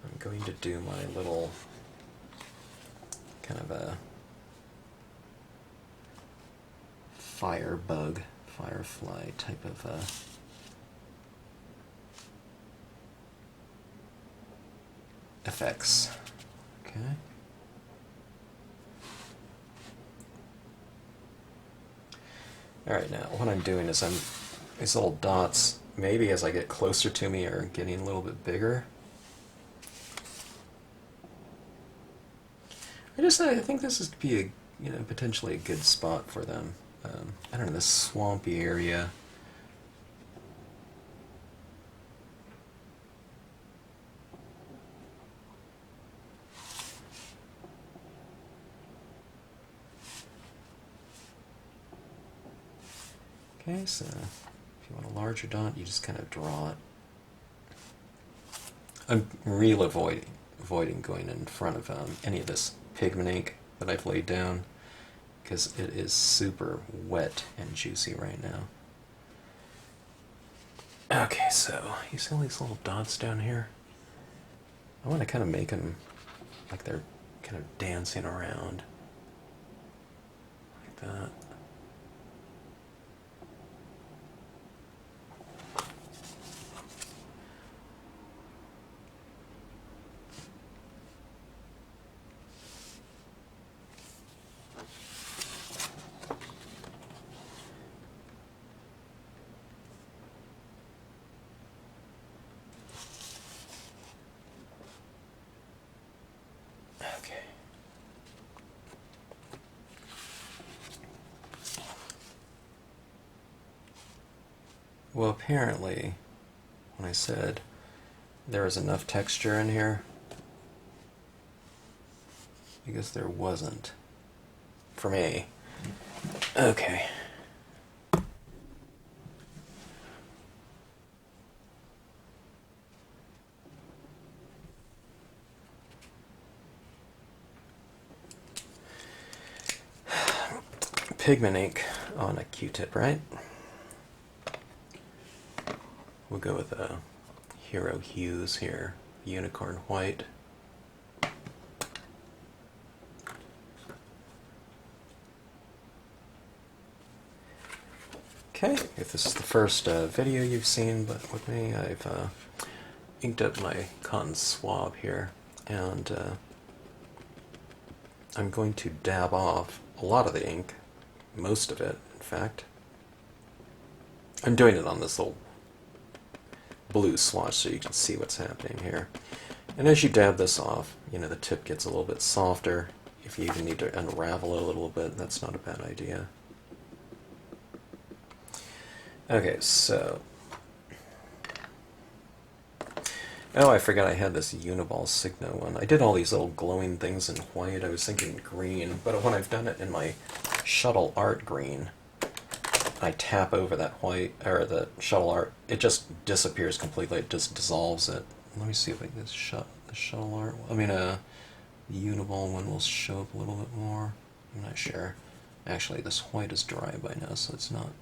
I'm going to do my little kind of a firefly type of effects. Okay. Alright, now what I'm doing is these little dots, maybe as I get closer to me, are getting a little bit bigger. I think this is to be a, potentially a good spot for them. I don't know, this swampy area. Okay, so if you want a larger dot, you just kind of draw it. I'm real avoiding going in front of any of this pigment ink that I've laid down, because it is super wet and juicy right now. Okay, so you see all these little dots down here? I want to kind of make them like they're kind of dancing around. Like that. Well, apparently, when I said there was enough texture in here, I guess there wasn't. For me. Okay. Pigment ink on a Q-tip, right? We'll go with Hero Hues here, Unicorn White. Okay, if this is the first video you've seen with me, I've inked up my cotton swab here, and I'm going to dab off a lot of the ink, most of it, in fact. I'm doing it on this little blue swatch so you can see what's happening here. And as you dab this off, you know, the tip gets a little bit softer. If you even need to unravel it a little bit, that's not a bad idea. Okay, so... Oh, I forgot I had this Uniball Signo one. I did all these little glowing things in white. I was thinking green, but when I've done it in my shuttle art green, I tap over that white, or the shuttle art, it just disappears completely. It just dissolves it. Let me see if I can just shut the shuttle art. I mean, the Uniball one will show up a little bit more. I'm not sure. Actually, this white is dry by now, so it's not.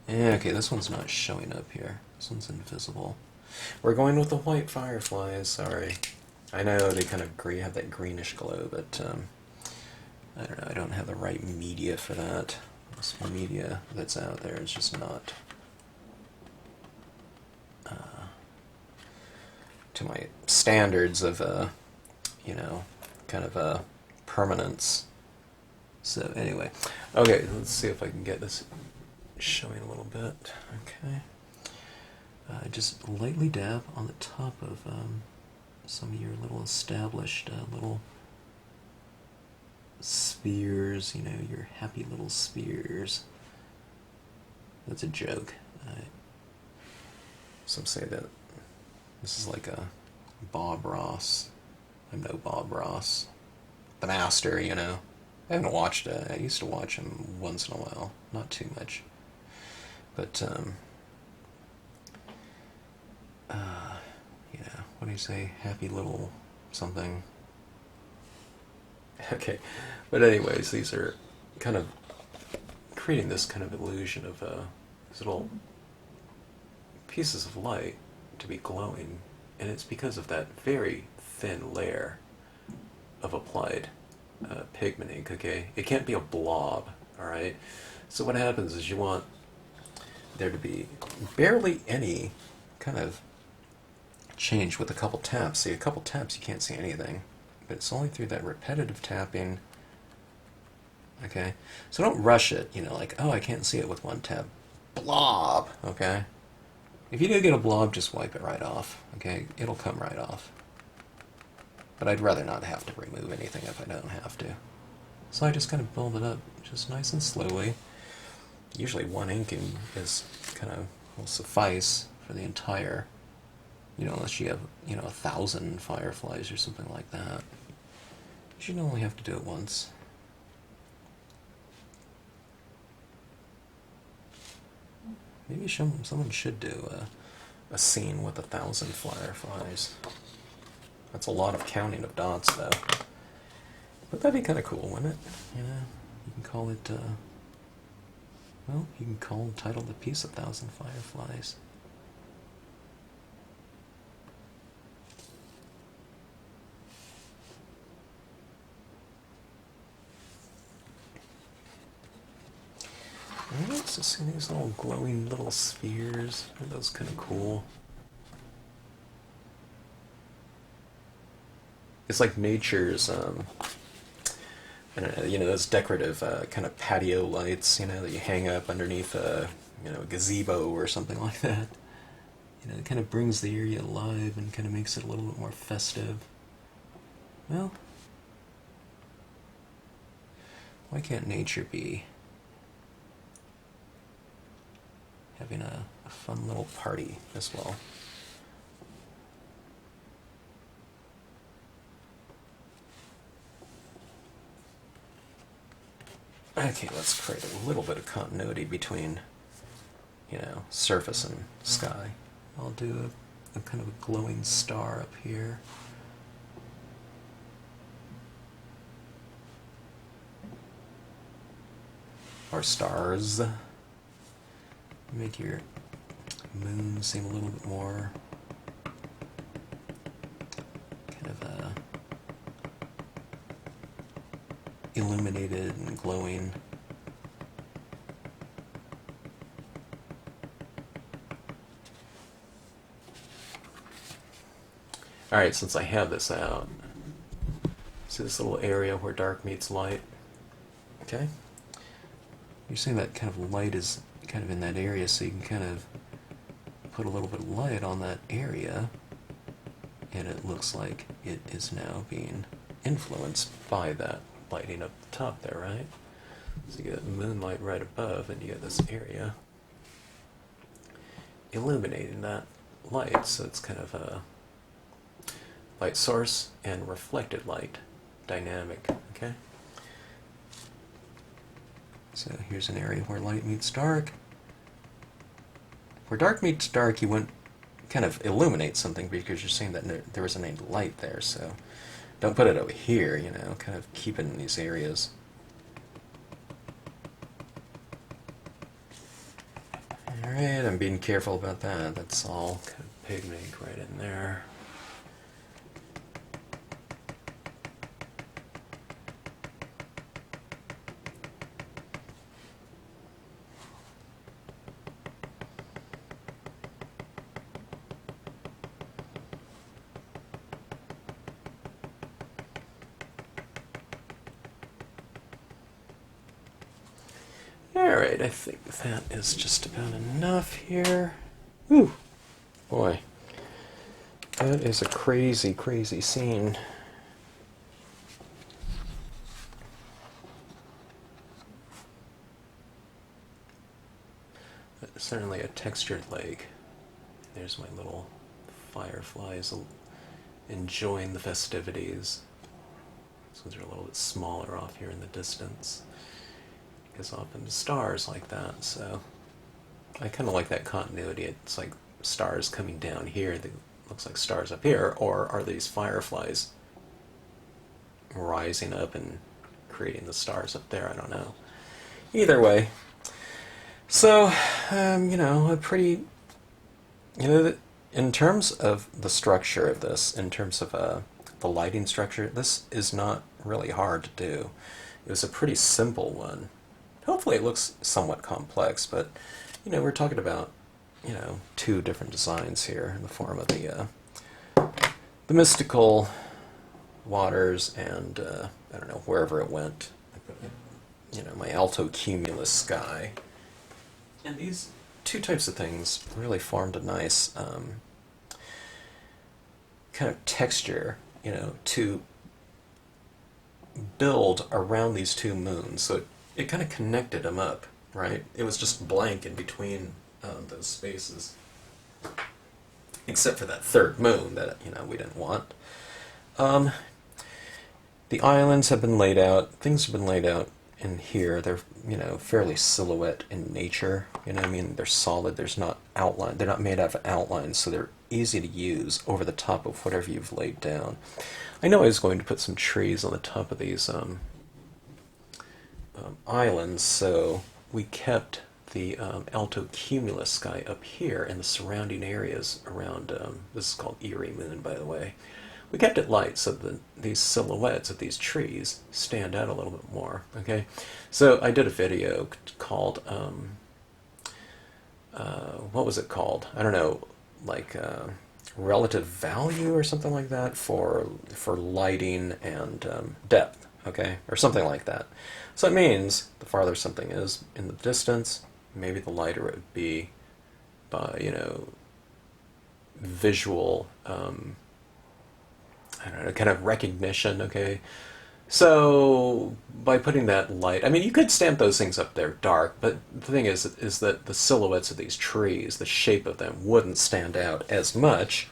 Yeah, okay, this one's not showing up here. This one's invisible. We're going with the white fireflies, sorry. I know they kind of have that greenish glow, but I don't know, I don't have the right media for that. This media that's out there is just not to my standards of, you know, kind of permanence. So anyway, okay, let's see if I can get this showing a little bit. Okay. Just lightly dab on the top of some of your little established little spheres, you know, your happy little spheres. That's a joke. Some say that this is like a Bob Ross. I'm no Bob Ross. The Master, you know. I haven't watched it. I used to watch him once in a while. Not too much. But, you know, what do you say? Happy little something. Okay. But anyways, these are kind of creating this kind of illusion of these little pieces of light to be glowing, and it's because of that very thin layer of applied pigment ink, okay? It can't be a blob, alright? So what happens is you want there to be barely any kind of change with a couple taps. See, a couple taps you can't see anything, but it's only through that repetitive tapping, okay? So don't rush it, you know, like, oh, I can't see it with one tap. Blob, okay? If you do get a blob, just wipe it right off, okay? It'll come right off. But I'd rather not have to remove anything if I don't have to. So I just kind of build it up just nice and slowly. Usually one inking is kind of will suffice for the entire, you know, unless you have, you know, 1,000 fireflies or something like that. You should only have to do it once. Maybe someone should do a scene with 1,000 fireflies. That's a lot of counting of dots, though. But that'd be kind of cool, wouldn't it? You know, you can call it, well, you can title the piece 1,000 Fireflies. Alright, so see these little glowing little spheres? Aren't those kind of cool? It's like nature's, I don't know, you know, those decorative kind of patio lights, you know, that you hang up underneath a, you know, a gazebo or something like that. You know, it kind of brings the area alive and kind of makes it a little bit more festive. Well, why can't nature be having a fun little party as well? Okay, let's create a little bit of continuity between, you know, surface and sky. I'll do a kind of a glowing star up here. Or stars. Make your moon seem a little bit more kind of illuminated and glowing. Alright, since I have this out, See this little area where dark meets light? Okay. You're saying that kind of light is kind of in that area, so you can kind of put a little bit of light on that area, and it looks like it is now being influenced by that lighting up the top there, right? So you get moonlight right above, and you get this area illuminating that light, so it's kind of a light source and reflected light dynamic, okay? So here's an area where light meets dark. Where dark meets dark, you wouldn't kind of illuminate something because you're saying that there isn't any light there, so don't put it over here, you know, kind of keep it in these areas. Alright, I'm being careful about that. That's all kind of pigment right in there. Alright, I think that is just about enough here. Whew. Boy. That is a crazy, crazy scene. Certainly a textured lake. There's my little fireflies enjoying the festivities. These are a little bit smaller off here in the distance. Goes off into stars like that, so I kind of like that continuity. It's like stars coming down here that looks like stars up here, or are these fireflies rising up and creating the stars up there? I don't know. Either way, so you know, a pretty, you know, in terms of the structure of this, in terms of the lighting structure, this is not really hard to do. It was a pretty simple one. Hopefully it looks somewhat complex, but, you know, we're talking about, you know, two different designs here in the form of the mystical waters and, I don't know, wherever it went, you know, my alto cumulus sky. And these two types of things really formed a nice kind of texture, you know, to build around these two moons. So it kind of connected them up, right? It was just blank in between those spaces, except for that third moon that, you know, we didn't want. The islands have been laid out. Things have been laid out in here. They're, you know, fairly silhouette in nature. You know what I mean? They're solid. There's not outline. They're not made out of outlines, so they're easy to use over the top of whatever you've laid down. I know I was going to put some trees on the top of these islands, so we kept the alto cumulus sky up here and the surrounding areas around, this is called Erie Moon, by the way. We kept it light so that these silhouettes of these trees stand out a little bit more, okay? So I did a video called, what was it called? I don't know, like relative value or something like that for lighting and depth, okay? Or something like that. So it means the farther something is in the distance, maybe the lighter it would be by, you know, visual, I don't know, kind of recognition, okay? So by putting that light, I mean, you could stamp those things up there dark, but the thing is that the silhouettes of these trees, the shape of them, wouldn't stand out as much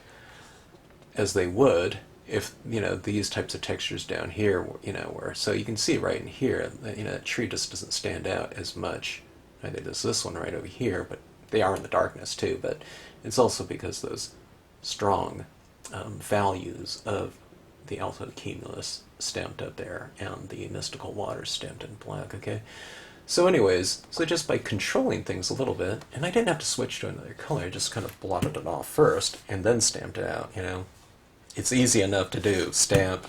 as they would if, you know, these types of textures down here, you know, were, so you can see right in here, that, you know, that tree just doesn't stand out as much. I think there's this one right over here, but they are in the darkness too, but it's also because those strong values of the alto cumulus stamped up there and the mystical waters stamped in black, okay? So anyways, so just by controlling things a little bit, and I didn't have to switch to another color, I just kind of blotted it off first and then stamped it out, you know? It's easy enough to do, stamp,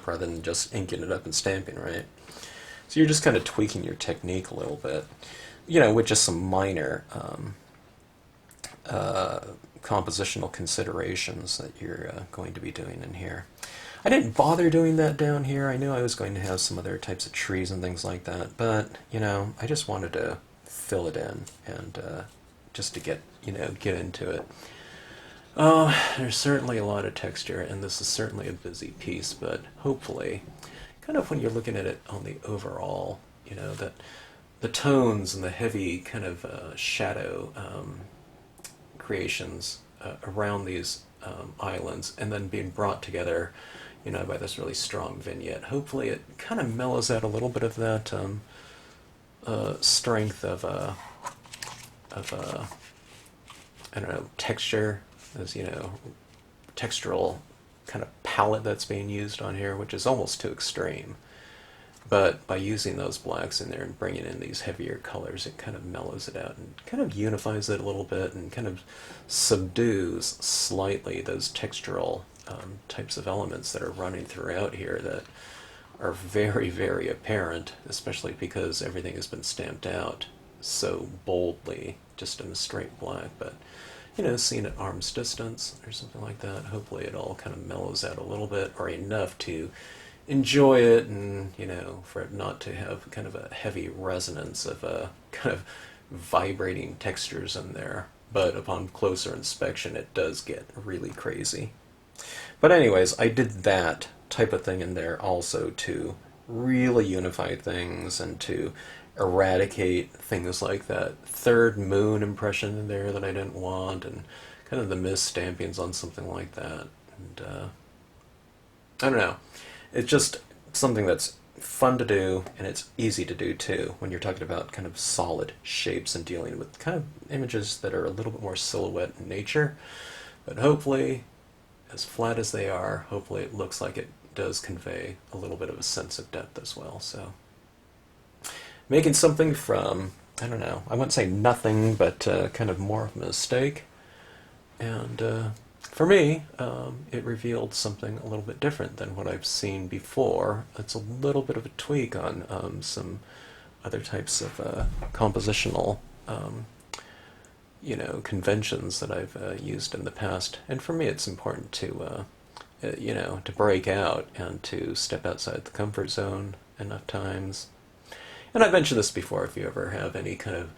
rather than just inking it up and stamping, right? So you're just kind of tweaking your technique a little bit, you know, with just some minor compositional considerations that you're going to be doing in here. I didn't bother doing that down here. I knew I was going to have some other types of trees and things like that, but, you know, I just wanted to fill it in and just to get into it. Oh, there's certainly a lot of texture, and this is certainly a busy piece, but hopefully, kind of when you're looking at it on the overall, that the tones and the heavy kind of shadow creations around these islands, and then being brought together, by this really strong vignette. Hopefully, it kind of mellows out a little bit of that strength of I don't know, texture, as textural kind of palette that's being used on here, which is almost too extreme. But by using those blacks in there and bringing in these heavier colors, it kind of mellows it out and kind of unifies it a little bit and kind of subdues slightly those textural types of elements that are running throughout here that are very, very apparent, especially because everything has been stamped out so boldly, just in a straight black. But seen at arm's distance or something like that, hopefully it all kind of mellows out a little bit, or enough to enjoy it, and for it not to have kind of a heavy resonance of kind of vibrating textures in there. But upon closer inspection, it does get really crazy. But anyways, I did that type of thing in there also to really unify things and to eradicate things like that third moon impression in there that I didn't want, and kind of the mist stampings on something like that. And I don't know. It's just something that's fun to do, and it's easy to do too when you're talking about kind of solid shapes and dealing with kind of images that are a little bit more silhouette in nature. But hopefully, as flat as they are, hopefully it looks like it does convey a little bit of a sense of depth as well. So making something from, I don't know, I wouldn't say nothing, but kind of more of a mistake. And for me, it revealed something a little bit different than what I've seen before. It's a little bit of a tweak on some other types of compositional, conventions that I've used in the past. And for me, it's important to, to break out and to step outside the comfort zone enough times. And I've mentioned this before, if you ever have any kind of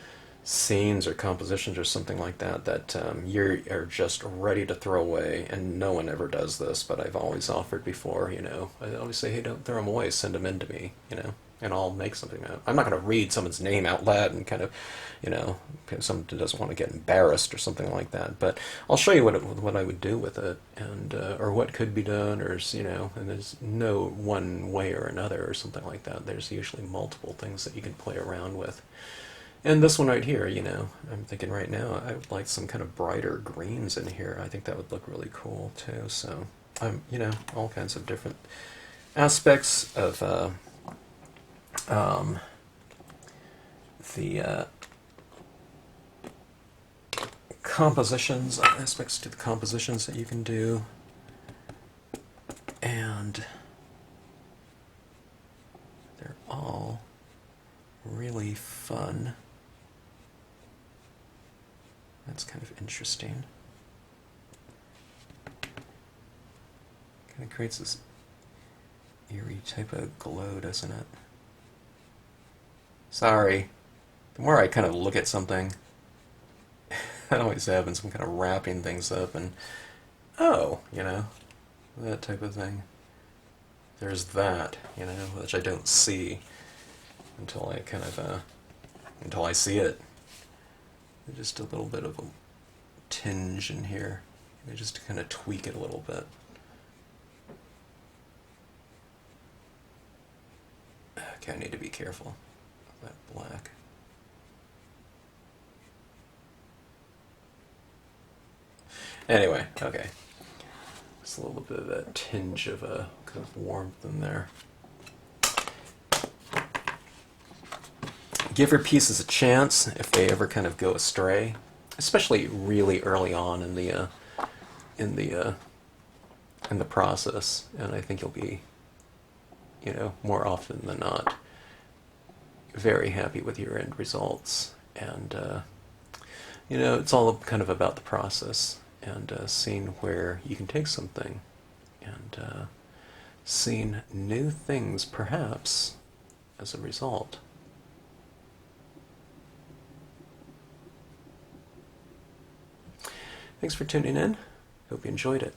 scenes or compositions or something like that that you're just ready to throw away, and no one ever does this, but I've always offered before, I always say, hey, don't throw them away, send them in to me, and I'll make something out. I'm not going to read someone's name out loud and kind of, because someone doesn't want to get embarrassed or something like that, but I'll show you what I would do with it, and or what could be done, or, and there's no one way or another or something like that. There's usually multiple things that you can play around with. And this one right here, I'm thinking right now I would like some kind of brighter greens in here. I think that would look really cool too. So, all kinds of different aspects of the compositions, aspects to the compositions that you can do. And they're all really fun. That's kind of interesting. Kind of creates this eerie type of glow, doesn't it? Sorry. The more I kind of look at something, I always happens. I'm kind of wrapping things up and, that type of thing. There's that, which I don't see until I kind of, until I see it. Just a little bit of a tinge in here, just to kind of tweak it a little bit. Okay, I need to be careful with that black. Anyway, okay. Just a little bit of that tinge of a kind of warmth in there. Give your pieces a chance if they ever kind of go astray, especially really early on in the process. And I think you'll be, more often than not, very happy with your end results. And it's all kind of about the process and seeing where you can take something and seen new things perhaps as a result. Thanks for tuning in. Hope you enjoyed it.